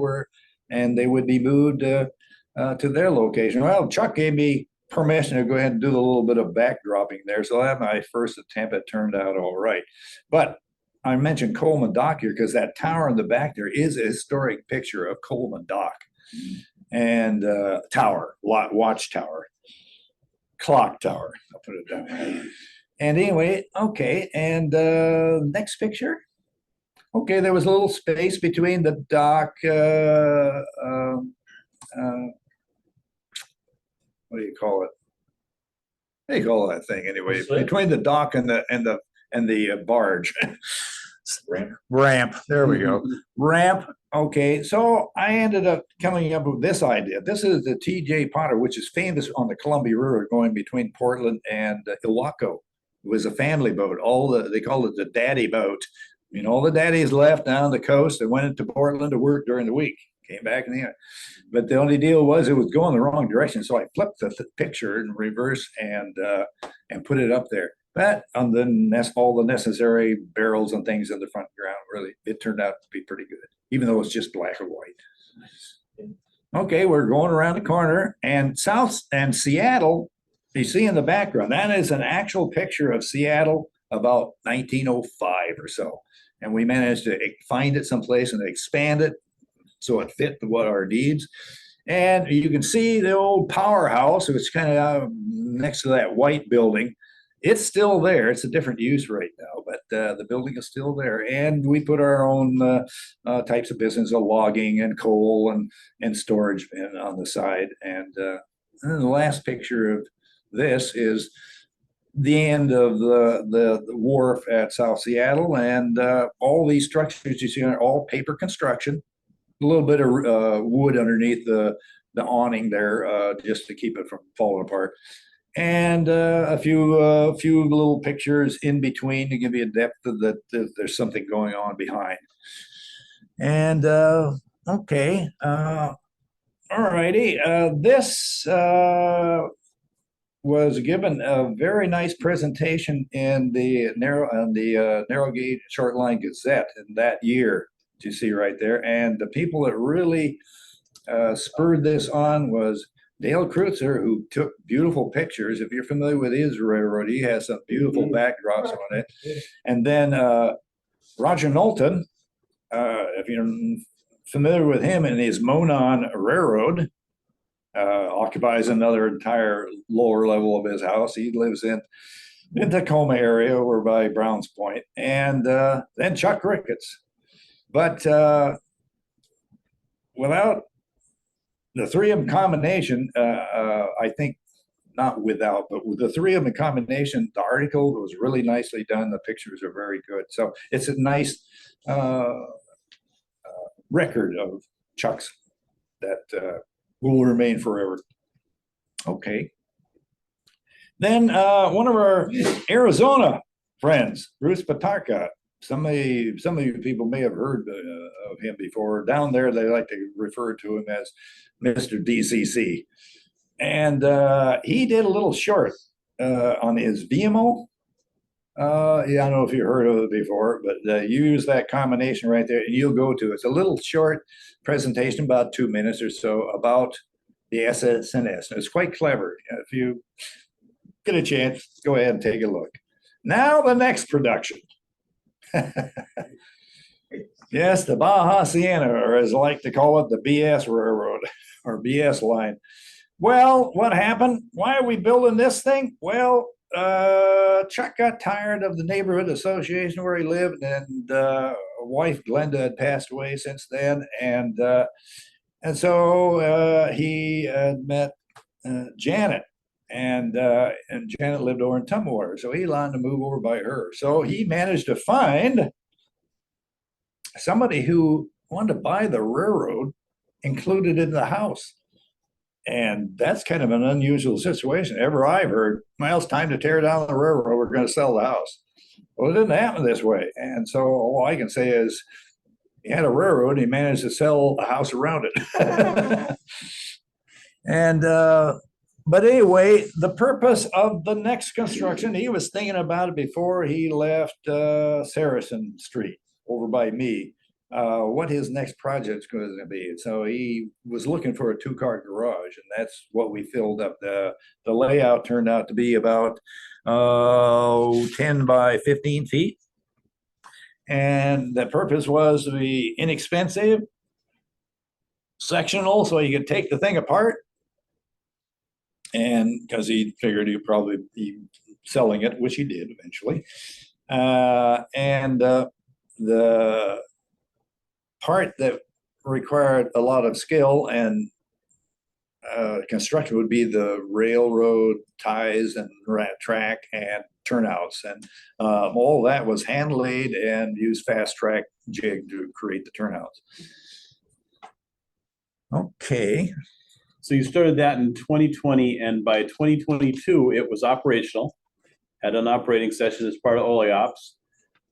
Speaker 2: and they would be moved to their location. Well, Chuck gave me permission to go ahead and do a little bit of backdropping there. So that my first attempt, it turned out all right. But I mentioned Coleman Dock here because that tower in the back there is a historic picture of Coleman Dock. And watchtower, clock tower, I'll put it that way. And anyway, okay, and next picture. Okay, there was a little space between the dock, what do you call it? What do you call that thing anyway? Between the dock and the barge. Ramp. There we go. Ramp. Okay, so I ended up coming up with this idea. This is the T.J. Potter, which is famous on the Columbia River going between Portland and Ilwaco. It was a family boat. They call it the daddy boat. All the daddies left down the coast and went into Portland to work during the week. Came back in the end. But the only deal was it was going the wrong direction. So I flipped the picture in reverse and put it up there. But on all the necessary barrels and things in the front ground, really, it turned out to be pretty good, even though it's just black and white. Okay, we're going around the corner, and Seattle, you see in the background, that is an actual picture of Seattle about 1905 or so. And we managed to find it someplace and expand it so it fit what our needs. And you can see the old powerhouse, which is kind of next to that white building. it's still there. It's a different use right now, but the building is still there. And we put our own types of business of logging and coal and storage bin on the side. And then the last picture of this is the end of the wharf at South Seattle, and all these structures you see are all paper construction. A little bit of wood underneath the awning there, just to keep it from falling apart, and a few little pictures in between to give you a depth of that there's something going on behind. And okay, all righty, this was given a very nice presentation in the narrow gauge short line Gazette in that year, you see right there. And the people that really spurred this on was Dale Kreutzer, who took beautiful pictures. If you're familiar with his railroad, he has some beautiful backdrops on it. And then Roger Knowlton, if you're familiar with him, and his Monon Railroad, occupies another entire lower level of his house. He lives in Tacoma area over by Browns Point. And then Chuck Ricketts. But without the three of them combination, I think, not without, but with the three of them in combination, the article was really nicely done. The pictures are very good. So it's a nice record of Chuck's that will remain forever. Okay. Then one of our Arizona friends, Bruce Patarka. Some of you people may have heard of him before. Down there, they like to refer to him as Mr. DCC. And he did a little short on his VMO. Yeah, I don't know if you heard of it before, but use that combination right there and you'll go to it. It's a little short presentation, about 2 minutes or so, about the SS&S. And it's quite clever. If you get a chance, go ahead and take a look. Now the next production. Yes, the Baja Sienna, or as I like to call it, the BS Railroad or BS line. Well, what happened? Why are we building this thing? Well, Chuck got tired of the neighborhood association where he lived, and wife Glenda had passed away since then, and so he had met Janet, and Janet lived over in Tumwater, so he wanted to move over by her. So he managed to find somebody who wanted to buy the railroad included in the house. And that's kind of an unusual situation. Ever I've heard, well, it's time to tear down the railroad. We're going to sell the house. Well, it didn't happen this way. And so all I can say is he had a railroad and he managed to sell a house around it. And, but anyway, the purpose of the next construction, he was thinking about it before he left Saracen Street over by me. What his next project's going to be. So he was looking for a 2-car garage, and that's what we filled up. The layout turned out to be about 10 by 15 feet. And the purpose was to be inexpensive, sectional, so you could take the thing apart. And because he figured he'd probably be selling it, which he did eventually. And the part that required a lot of skill and construction would be the railroad ties and track and turnouts, and all that was hand laid and used fast track jig to create the turnouts. Okay.
Speaker 1: So you started that in 2020, and by 2022, it was operational, had an operating session as part of OLIOPS,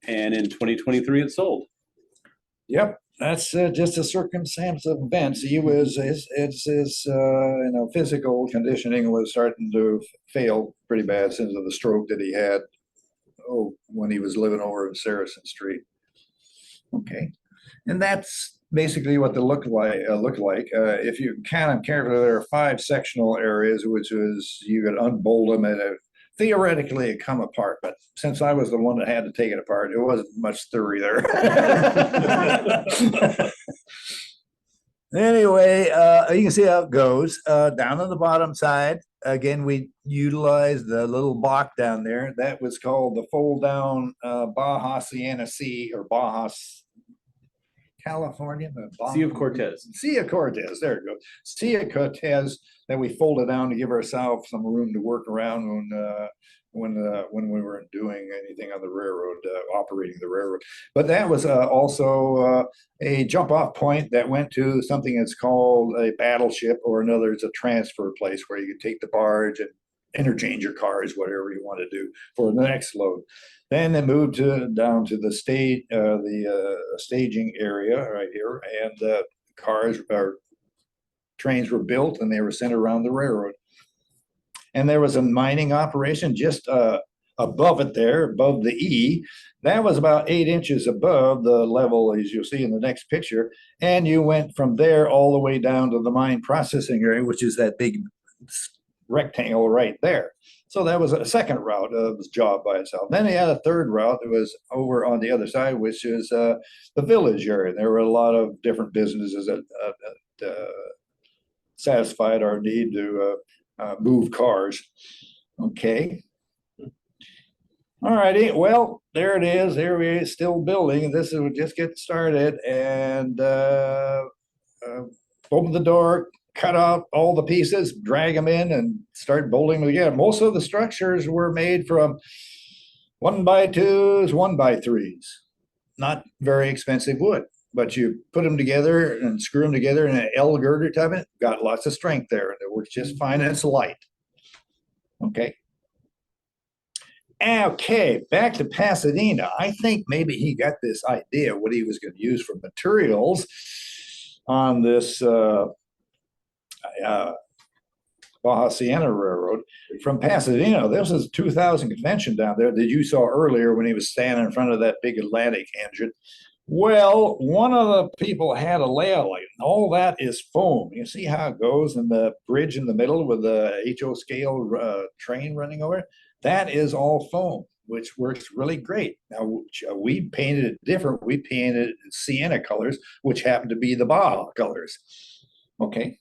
Speaker 1: and in 2023, it sold.
Speaker 2: Yep. That's just a circumstance of events. He was his physical conditioning was starting to fail pretty bad since of the stroke that he had when he was living over in Saracen Street. Okay, and that's basically what they look like. If you count them carefully, there are 5 sectional areas, which is you could unbolt them and theoretically it come apart, but since I was the one that had to take it apart, it wasn't much theory there. Anyway, you can see how it goes. Down on the bottom side, again, we utilized the little block down there. That was called the fold down Baja Sienna Sea or Baja California.
Speaker 1: Sea of Cortez.
Speaker 2: Sea of Cortez. There it goes. Sea of Cortez that we folded down to give ourselves some room to work around when we weren't doing anything on the railroad, operating the railroad. But that was also a jump off point that went to something that's called a battleship, or another, it's a transfer place where you can take the barge and interchange your cars, whatever you want to do for the next load. Then they moved down to the staging area right here, and cars or trains were built and they were sent around the railroad. And there was a mining operation just above it there, above the E. That was about 8 inches above the level, as you'll see in the next picture. And you went from there all the way down to the mine processing area, which is that big rectangle right there. So that was a second route of the job by itself. Then he had a third route that was over on the other side, which is the village area. There were a lot of different businesses that satisfied our need to move cars. Okay. All righty. Well, there it is. Here we are, still building. This is just getting started, and open the door, cut out all the pieces, drag them in, and start bolting them together. Most of the structures were made from 1x2s, 1x3s. Not very expensive wood, but you put them together and screw them together in an L girder type of it. Got lots of strength there, and it works just fine, and it's light. Okay. Okay, back to Pasadena. I think maybe he got this idea what he was going to use for materials on this Baja Sienna Railroad from Pasadena. This is 2000 convention down there that you saw earlier when he was standing in front of that big Atlantic engine. Well, one of the people had a layout like all that is foam. You see how it goes, and the bridge in the middle with the HO scale train running over it? That is all foam, which works really great. Now, we painted it different. We painted it sienna colors, which happen to be the Baja colors. Okay.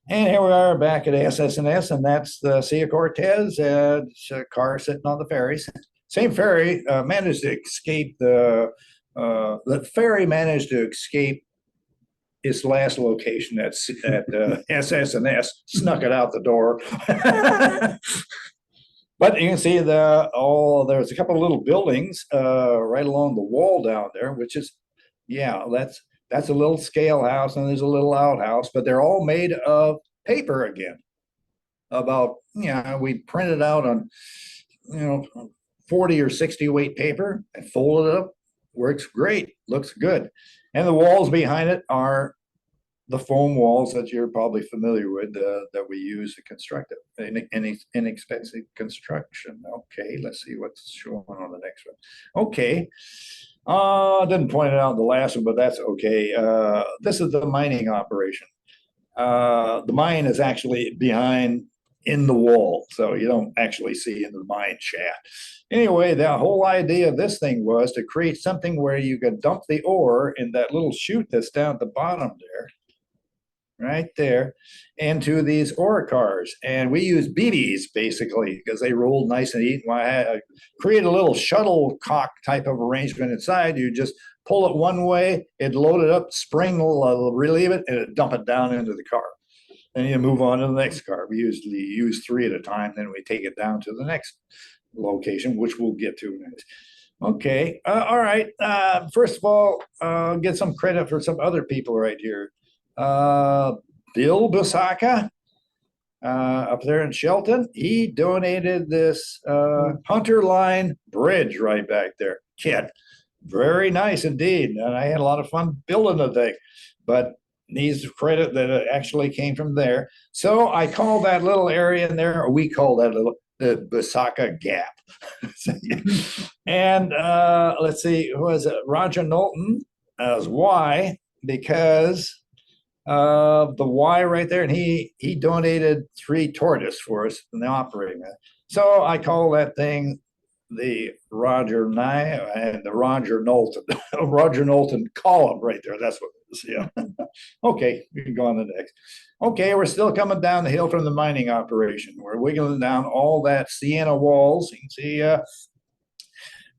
Speaker 2: And here we are back at SS&S, and that's the Sea of Cortez, car sitting on the ferries. Same ferry managed to escape the ferry managed to escape its last location at SS&S, snuck it out the door. But you can see there's a couple of little buildings right along the wall down there, which is, yeah, that's a little scale house, and there's a little outhouse, but they're all made of paper again. About, we printed out on, 40 or 60 weight paper and fold it up. Works great, looks good. And the walls behind it are the foam walls that you're probably familiar with that we use to construct it. Any inexpensive construction. Okay, let's see what's showing on the next one. Okay. I didn't point it out in the last one, but that's okay. This is the mining operation. The mine is actually behind in the wall, so you don't actually see in the mine shaft. Anyway, the whole idea of this thing was to create something where you could dump the ore in that little chute that's down at the bottom there, right there, into these ore cars. And we use BBs basically because they rolled nice and neat. I create a little shuttlecock type of arrangement inside. You just pull it one way, it load it up, spring will relieve it, and it dump it down into the car. Then you move on to the next car. We usually use 3 at a time, then we take it down to the next location, which we'll get to next. Okay, all right. First of all, get some credit for some other people right here. Bill Busaka, up there in Shelton, he donated this Hunter Line bridge right back there. Kit, very nice indeed. And I had a lot of fun building the thing, but needs credit that it actually came from there. So I call that little area in there, or we call that little the Busaka Gap. And let's see, who was it? Roger Knowlton as Y, because of the Y right there, and he donated 3 tortoise for us in the operating. So I call that thing the Roger Nye and the Roger Knowlton, Roger Knowlton column right there. That's what it is. Yeah. Okay, we can go on to the next. Okay, we're still coming down the hill from the mining operation. We're wiggling down all that sienna walls. You can see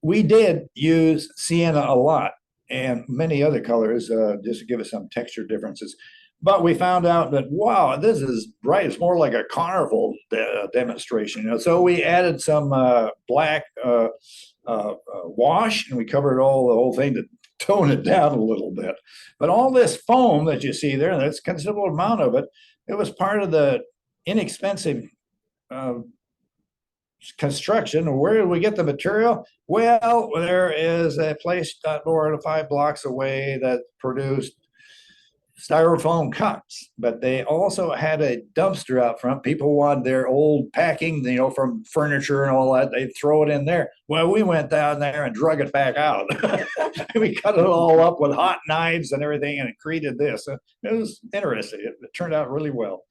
Speaker 2: we did use sienna a lot and many other colors just to give us some texture differences. But we found out that, wow, this is bright. It's more like a carnival demonstration. So we added some black wash, and we covered the whole thing to tone it down a little bit. But all this foam that you see there, and that's a considerable amount of it, it was part of the inexpensive construction. Where did we get the material? Well, there is a place not more than 5 blocks away that produced styrofoam cups, but they also had a dumpster out front. People wanted their old packing, from furniture and all that. They'd throw it in there. Well, we went down there and drug it back out. We cut it all up with hot knives and everything, and it created this. It was interesting. It turned out really well.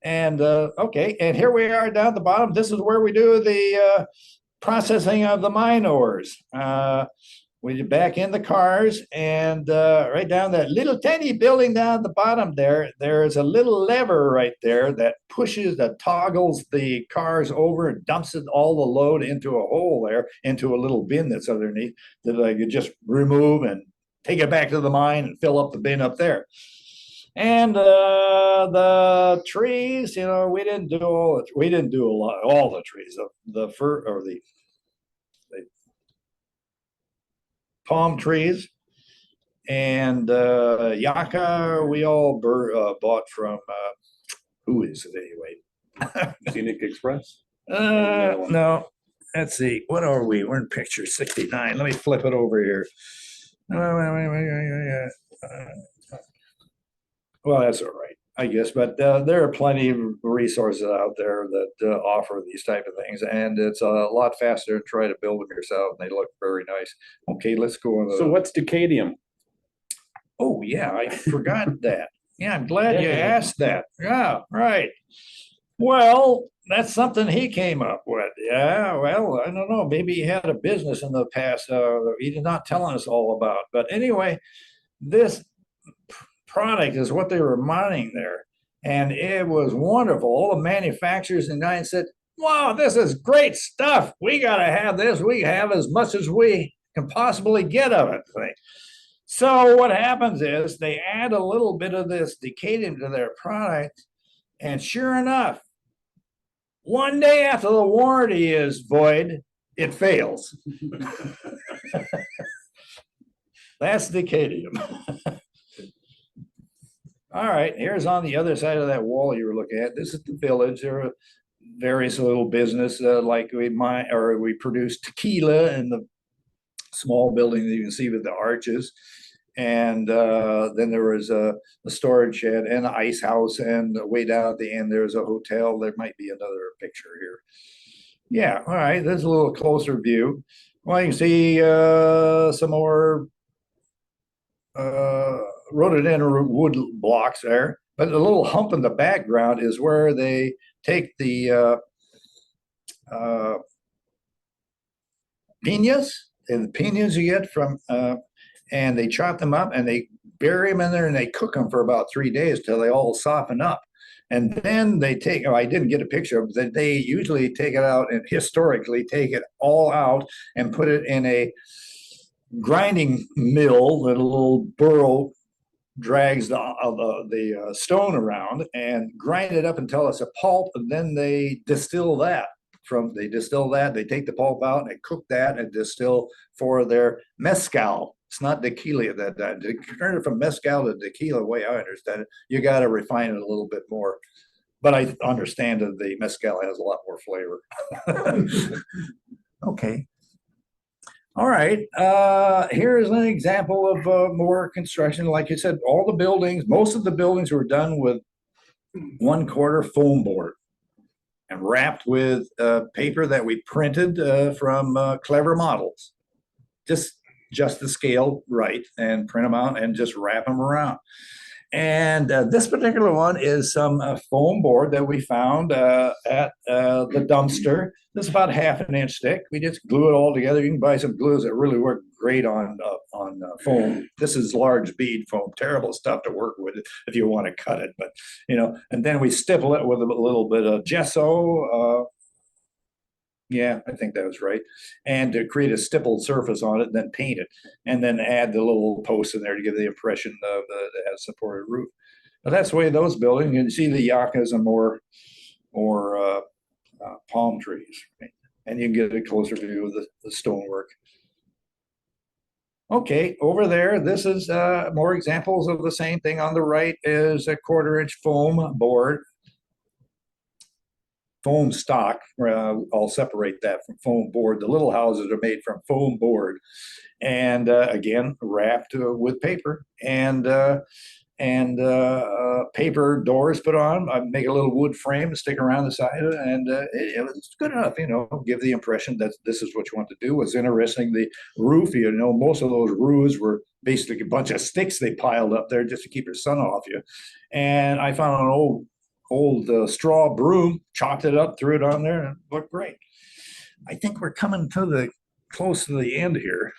Speaker 2: And okay, and here we are down at the bottom. This is where we do the processing of the mine ores. We back in the cars, and right down that little tiny building down at the bottom there's a little lever right there that toggles the cars over and dumps all the load into a hole there, into a little bin that's underneath that I could just remove and take it back to the mine and fill up the bin up there. And the trees, we didn't do all the trees. The fir or the palm trees and yucca, we all bought from who is it anyway?
Speaker 1: Scenic Express.
Speaker 2: No, let's see. What are we? We're in picture 69. Let me flip it over here. Well, that's all right, I guess. But there are plenty of resources out there that offer these type of things, and it's a lot faster to try to build them yourself. And they look very nice. Okay, let's go on.
Speaker 1: So what's decadium?
Speaker 2: Oh yeah, I forgot that. Yeah, I'm glad you asked that. Yeah, right. Well, that's something he came up with. Yeah, well, I don't know. Maybe he had a business in the past. He did not tell us all about. But anyway, this product is what they were mining there. And it was wonderful. All the manufacturers in the United States said, wow, this is great stuff. We got to have this. We have as much as we can possibly get of it. So what happens is they add a little bit of this decadium to their product. And sure enough, one day after the warranty is void, it fails. That's decadium. All right, here's on the other side of that wall you were looking at. This is the village. There are various little business like we produce tequila in the small building that you can see with the arches. And then there was a storage shed and an ice house, and way down at the end there's a hotel. There might be another picture here. Yeah, all right, there's a little closer view. Well, you can see some more rhododendron wood blocks there, but the little hump in the background is where they take the piñas, and the piñas you get from and they chop them up and they bury them in there and they cook them for about 3 days till they all soften up. And then they take, I didn't get a picture of it, they usually take it out and historically take it all out and put it in a grinding mill that a little burro drags the stone around and grind it up until it's a pulp, and then they distill that. They take the pulp out and they cook that and distill for their mezcal. It's not tequila that to turn it from mezcal to tequila, the way I understand it, you got to refine it a little bit more. But I understand that the mezcal has a lot more flavor. Okay. All right. Here's an example of more construction. Like you said, all the buildings, most of the buildings were done with 1/4 foam board and wrapped with paper that we printed from Clever Models. Just the scale right, and print them out and just wrap them around. And this particular one is some foam board that we found at the dumpster. This is about 1/2 inch thick. We just glue it all together. You can buy some glues that really work great on foam. This is large bead foam, terrible stuff to work with if you want to cut it, but and then we stipple it with a little bit of gesso. Yeah, I think that was right. And to create a stippled surface on it, and then paint it, and then add the little posts in there to give the impression of a supported roof. But that's the way those buildings. You can see the yuccas and more palm trees, right? And you can get a closer view of the stonework. Okay, over there, this is more examples of the same thing. On the right is a 1/4-inch foam board. Foam stock. I'll separate that from foam board. The little houses are made from foam board, and again wrapped with paper and paper doors put on. I make a little wood frame to stick around the side of it, and it was good enough. Give the impression that this is what you want to do. What's interesting, the roof. Most of those roofs were basically a bunch of sticks they piled up there just to keep the sun off you. And I found an old straw broom, chopped it up, threw it on there, and it looked great. I think we're coming to close to the end here.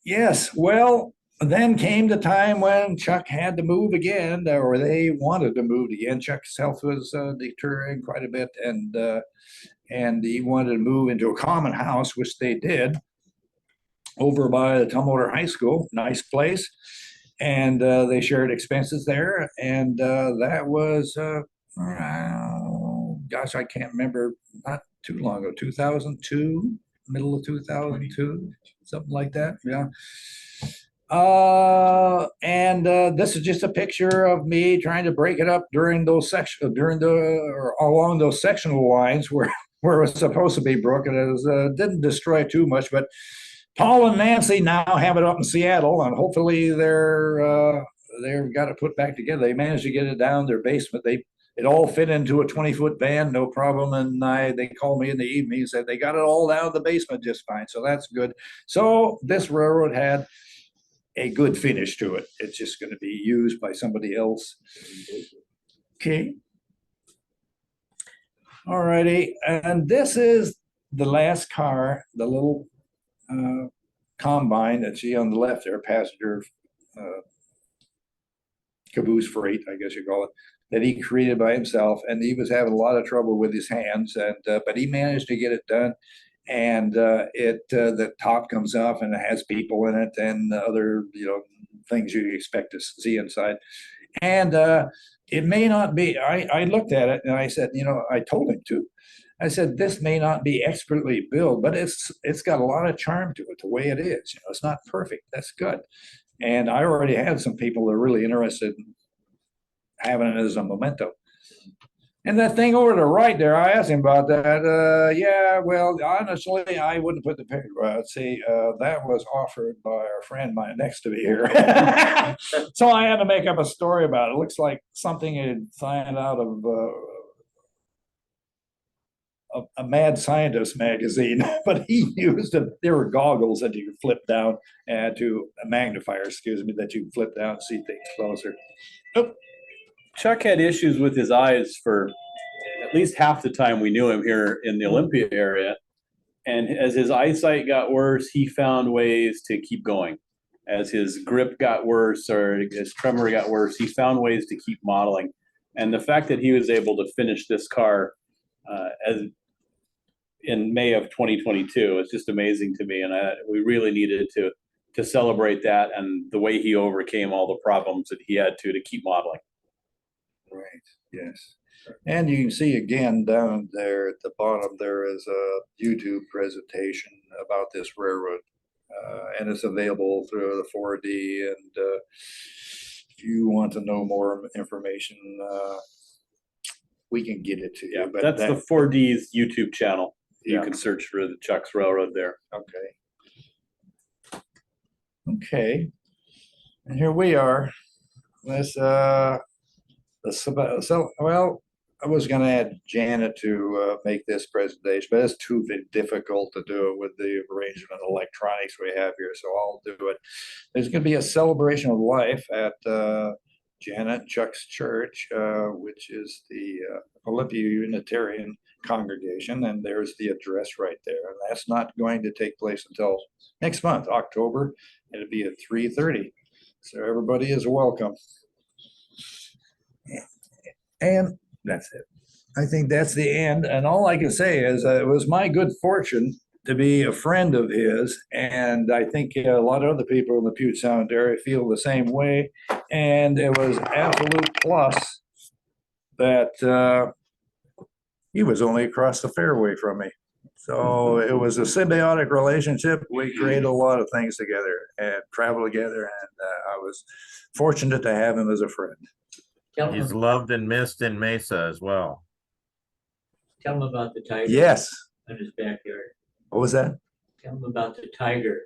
Speaker 2: Yes, well, then came the time when Chuck had to move again, or they wanted to move again. Chuck's health was deteriorating quite a bit, and he wanted to move into a common house, which they did, over by the Tumwater High School. Nice place. And they shared expenses there, and that was, gosh, I can't remember, not too long ago, 2002, middle of 2002, something like that, yeah. And this is just a picture of me trying to break it up during those or along those sectional lines where it was supposed to be broken. It didn't destroy too much, but Paul and Nancy now have it up in Seattle, and hopefully they've got it put back together. They managed to get it down their basement. It all fit into a 20-foot van, no problem. And they called me in the evening and said they got it all down the basement just fine. So that's good. So this railroad had a good finish to it. It's just going to be used by somebody else. Okay. All righty. And this is the last car, the little combine that see on the left there, passenger caboose freight, I guess you call it, that he created by himself. And he was having a lot of trouble with his hands, but he managed to get it done. And the top comes off and it has people in it and other things you expect to see inside. And it may not be. I looked at it and I said, I told him to. I said, this may not be expertly built, but it's got a lot of charm to it, the way it is. It's not perfect. That's good. And I already had some people that are really interested in having it as a memento. And that thing over to the right there, I asked him about that. Yeah, well, honestly, I wouldn't put the picture. See, that was offered by our friend mine next to me here. So I had to make up a story about it. It looks like something he'd signed out of a mad scientist magazine, but he used them. There were goggles that you could flip down to a magnifier, excuse me, that you can flip down and see things closer.
Speaker 1: Oh. Chuck had issues with his eyes for at least half the time we knew him here in the Olympia area. And as his eyesight got worse, he found ways to keep going. As his grip got worse or his tremor got worse, he found ways to keep modeling. And the fact that he was able to finish this car in May of 2022 is just amazing to me. And we really needed to celebrate that and the way he overcame all the problems that he had to keep modeling.
Speaker 2: Right, yes. And you can see again down there at the bottom, there is a YouTube presentation about this railroad. And it's available through the 4D. And if you want to know more information, we can get it to you.
Speaker 1: Yeah, but that's the 4D's YouTube channel. You can search for the Chuck's Railroad there.
Speaker 2: Okay. Okay. And here we are. This well, I was going to add Janet to make this presentation, but it's too difficult to do it with the arrangement of electronics we have here, so I'll do it. There's going to be a celebration of life at Janet Chuck's church, which is the Olympia Unitarian congregation, and there's the address right there. And that's not going to take place until next month, October. It'll be at 3:30. So everybody is welcome. And that's it. I think that's the end. And all I can say is it was my good fortune to be a friend of his. And I think a lot of other people in the Puget Sound area feel the same way. And it was absolute plus that he was only across the fairway from me. So it was a symbiotic relationship. We created a lot of things together and traveled together. And I was fortunate to have him as a friend.
Speaker 4: He's loved and missed in Mesa as well.
Speaker 5: Tell him about the tiger.
Speaker 2: Yes.
Speaker 5: In his backyard.
Speaker 2: What was that?
Speaker 5: Tell him about the tiger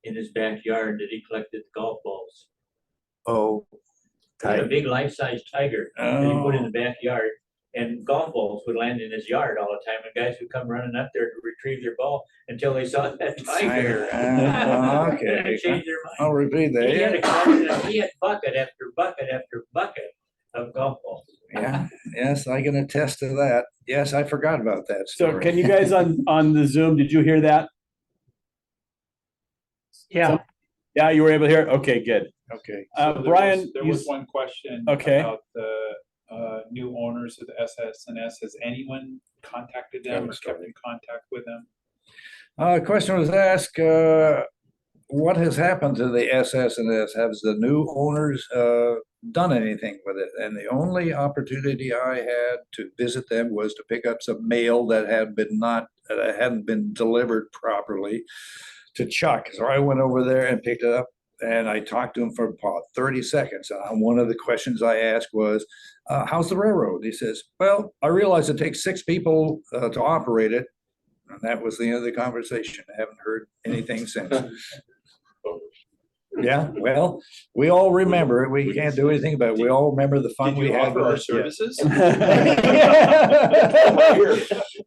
Speaker 5: in his backyard that he collected the golf balls.
Speaker 2: Oh,
Speaker 5: He had a big life-size tiger that he put in the backyard, and golf balls would land in his yard all the time, and guys would come running up there to retrieve their ball until they saw that tiger.
Speaker 2: Okay.
Speaker 5: And it changed their mind.
Speaker 2: I'll repeat that.
Speaker 5: He had a collection, he had bucket after bucket after bucket of golf balls.
Speaker 2: Yeah, yes, I can attest to that. Yes, I forgot about that
Speaker 1: So
Speaker 2: story.
Speaker 1: can you guys on the Zoom, did you hear that?
Speaker 5: Yeah.
Speaker 1: Yeah, you were able to hear? Okay, good.
Speaker 2: Okay.
Speaker 1: Brian,
Speaker 6: There
Speaker 1: you
Speaker 6: was
Speaker 1: s-
Speaker 6: one question
Speaker 1: Okay.
Speaker 6: about the new owners of the SS&S. Has anyone contacted them or kept in contact with them?
Speaker 2: Question was asked, what has happened to the SS&S? Has the new owners done anything with it? And the only opportunity I had to visit them was to pick up some mail that hadn't been delivered properly to Chuck. So I went over there and picked it up, and I talked to him for about 30 seconds. And one of the questions I asked was, how's the railroad? He says, well, I realize it takes 6 people to operate it. And that was the end of the conversation. I haven't heard anything since. Yeah, well, we all remember it. We can't do anything about it. We all remember the fun
Speaker 6: Did
Speaker 2: we
Speaker 6: you
Speaker 2: had
Speaker 6: offer
Speaker 2: with
Speaker 6: our
Speaker 2: it.
Speaker 6: services?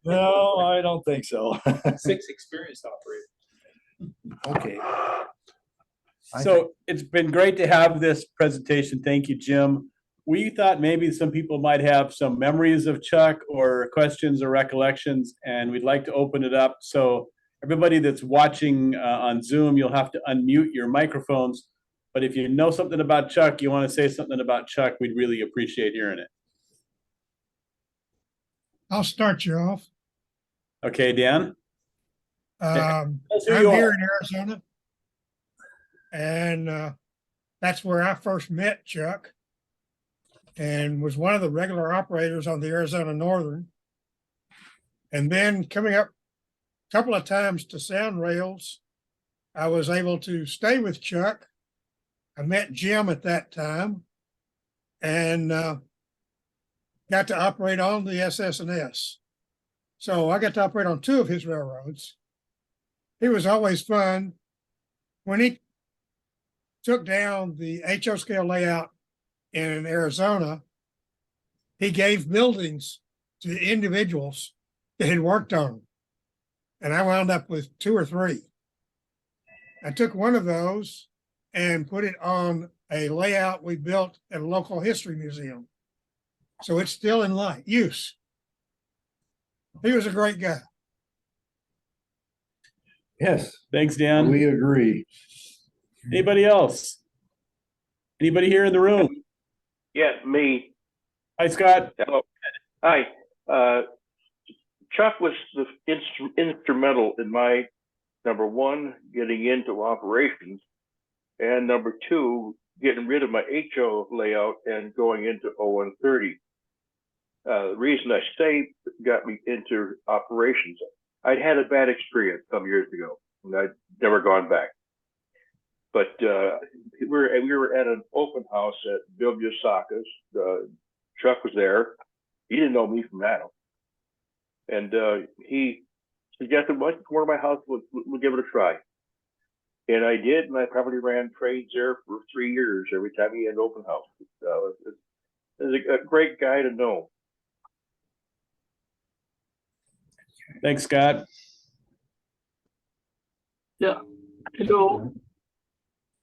Speaker 2: No, I don't think so.
Speaker 6: 6 experienced operators.
Speaker 2: Okay.
Speaker 1: So it's been great to have this presentation. Thank you, Jim. We thought maybe some people might have some memories of Chuck or questions or recollections, and we'd like to open it up. So everybody that's watching on Zoom, you'll have to unmute your microphones. But if you know something about Chuck, you want to say something about Chuck, we'd really appreciate hearing it.
Speaker 7: I'll start you off.
Speaker 1: Okay, Dan?
Speaker 7: I'm
Speaker 1: That's who you
Speaker 7: here
Speaker 1: are.
Speaker 7: in Arizona. And that's where I first met Chuck and was one of the regular operators on the Arizona Northern. And then coming up a couple of times to Sound Rails, I was able to stay with Chuck. I met Jim at that time and got to operate on the SS&S. So I got to operate on 2 of his railroads. It was always fun. When he took down the HO scale layout in Arizona, he gave buildings to individuals that had worked on them. And I wound up with 2 or 3. I took one of those and put it on a layout we built at a local history museum. So it's still in use. He was a great guy.
Speaker 2: Yes,
Speaker 1: Thanks, Dan.
Speaker 2: we agree.
Speaker 1: Anybody else? Anybody here in the room?
Speaker 8: Yes, me.
Speaker 1: Hi, Scott.
Speaker 8: Hello. Hi. Chuck was instrumental in my, number 1, getting into operations, and number 2, getting rid of my HO layout and going into 0130. The reason I say got me into operations, I'd had a bad experience some years ago, and I'd never gone back. But we were at an open house at Bill Biosaka's. Chuck was there. He didn't know me from Adam. And he suggested, well, come over to my house, we'll give it a try. And I did, and I probably ran trades there for 3 years every time he had an open house. It was a great guy to know.
Speaker 1: Thanks, Scott.
Speaker 9: Yeah. So,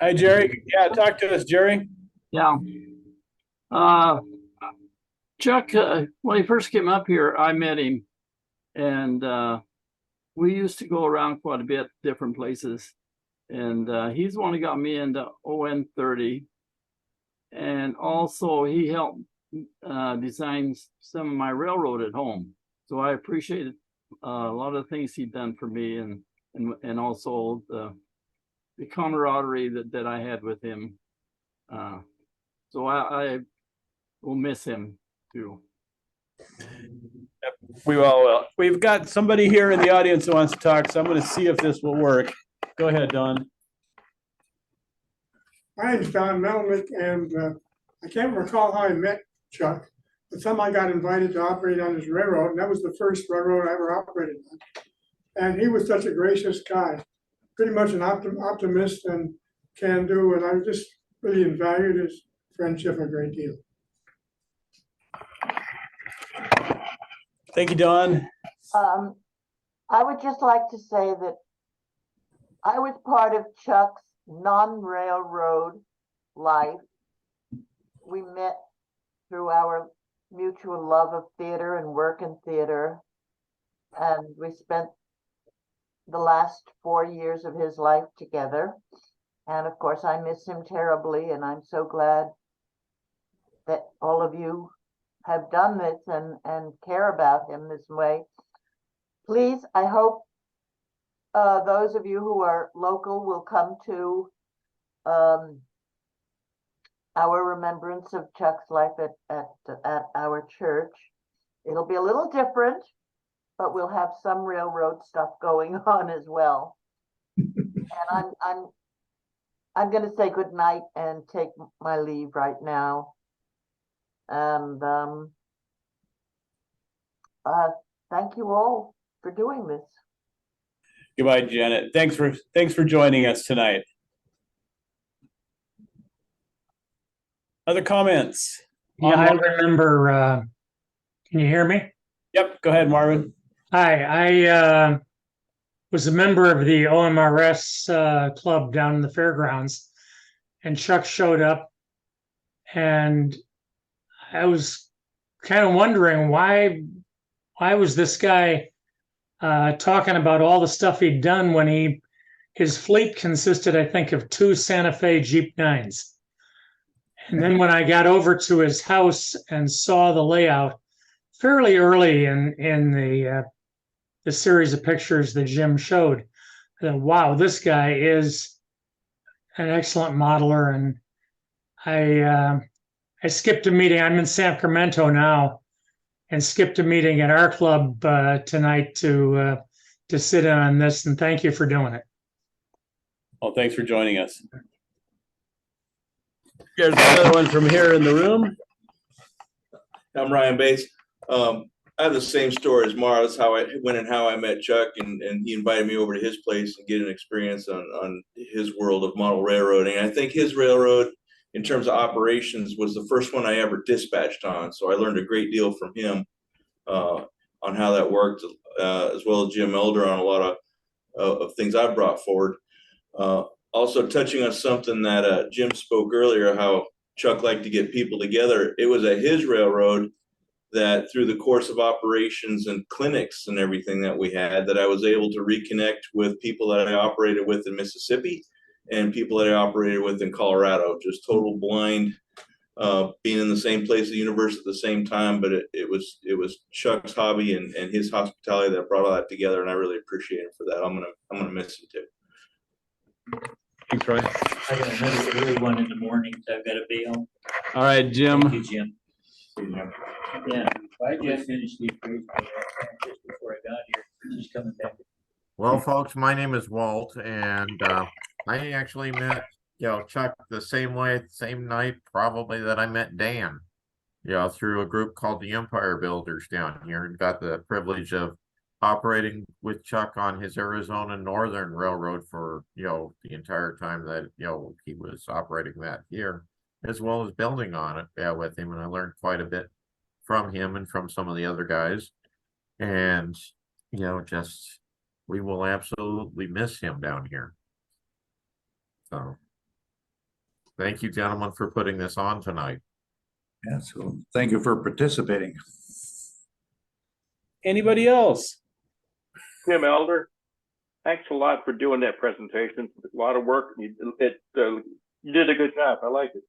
Speaker 1: Hi, Jerry. Yeah, talk to us, Jerry.
Speaker 9: yeah. Chuck, when he first came up here, I met him And we used to go around quite a bit, different places. And he's the one who got me into ON 30. And also he helped design some of my railroad at home. So I appreciated a lot of the things he'd done for me, and also the camaraderie that I had with him. So I will miss him too.
Speaker 1: We all will. We've got somebody here in the audience who wants to talk, so I'm going to see if this will work. Go ahead, Don.
Speaker 10: My name's Don Melnick, and I can't recall how I met Chuck, but somehow I got invited to operate on his railroad, and that was the first railroad I ever operated on. And he was such a gracious guy, pretty much an optimist and can-do, and I just really valued his friendship a great deal.
Speaker 1: Thank you, Don.
Speaker 11: I would just like to say that I was part of Chuck's non-railroad life. We met through our mutual love of theater and work in theater, and we spent the last 4 years of his life together. And of course, I miss him terribly, and I'm so glad that all of you have done this and care about him this way. Please, I hope those of you who are local will come to our remembrance of Chuck's life at our church. It'll be a little different, but we'll have some railroad stuff going on as well. And I'm going to say good night and take my leave right now. And thank you all for doing this.
Speaker 1: Goodbye, Janet. Thanks for joining us tonight. Other comments?
Speaker 12: Yeah, I remember. Can you hear me?
Speaker 1: Yep, go ahead, Marvin.
Speaker 12: Hi, I was a member of the OMRS club down in the fairgrounds, and Chuck showed up, and I was kind of wondering why was this guy talking about all the stuff he'd done when his fleet consisted, I think, of 2 Santa Fe Jeep 9s. And then when I got over to his house and saw the layout fairly early in the series of pictures that Jim showed, I thought, wow, this guy is an excellent modeler. And I skipped a meeting. I'm in Sacramento now, and skipped a meeting at our club tonight to sit in on this. And thank you for doing it.
Speaker 1: Well, thanks for joining us. There's another one from here in the room.
Speaker 3: I'm Ryan Bates. I have the same story as Mara. That's how I met Chuck, and he invited me over to his place and get an experience on his world of model railroading. I think his railroad, in terms of operations, was the first one I ever dispatched on. So I learned a great deal from him on how that worked, as well as Jim Elder on a lot of things I brought forward. Also touching on something that Jim spoke earlier, how Chuck liked to get people together. It was at his railroad that through the course of operations and clinics and everything that we had, that I was able to reconnect with people that I operated with in Mississippi and people that I operated with in Colorado. Just total blind, being in the same place at the university at the same time, but it was Chuck's hobby and his hospitality that brought all that together, and I really appreciate him for that. I'm gonna miss him too.
Speaker 1: Thanks, Roy.
Speaker 5: I got another early one in the morning, so I've got to bail.
Speaker 1: All right, Jim.
Speaker 5: Thank you, Jim. Yeah, I just finished these briefs just before I got here. She's coming back.
Speaker 4: Well, folks, my name is Walt, and I actually met Chuck the same way, same night probably that I met Dan. Through a group called the Empire Builders down here, and got the privilege of operating with Chuck on his Arizona Northern Railroad for the entire time that he was operating that here, as well as building on it with him. And I learned quite a bit from him and from some of the other guys. And just we will absolutely miss him down here. So thank you, gentlemen, for putting this on tonight.
Speaker 2: Yeah, so thank you for participating.
Speaker 1: Anybody else?
Speaker 8: Tim Elder, thanks a lot for doing that presentation. It's a lot of work. You did a good job. I like it.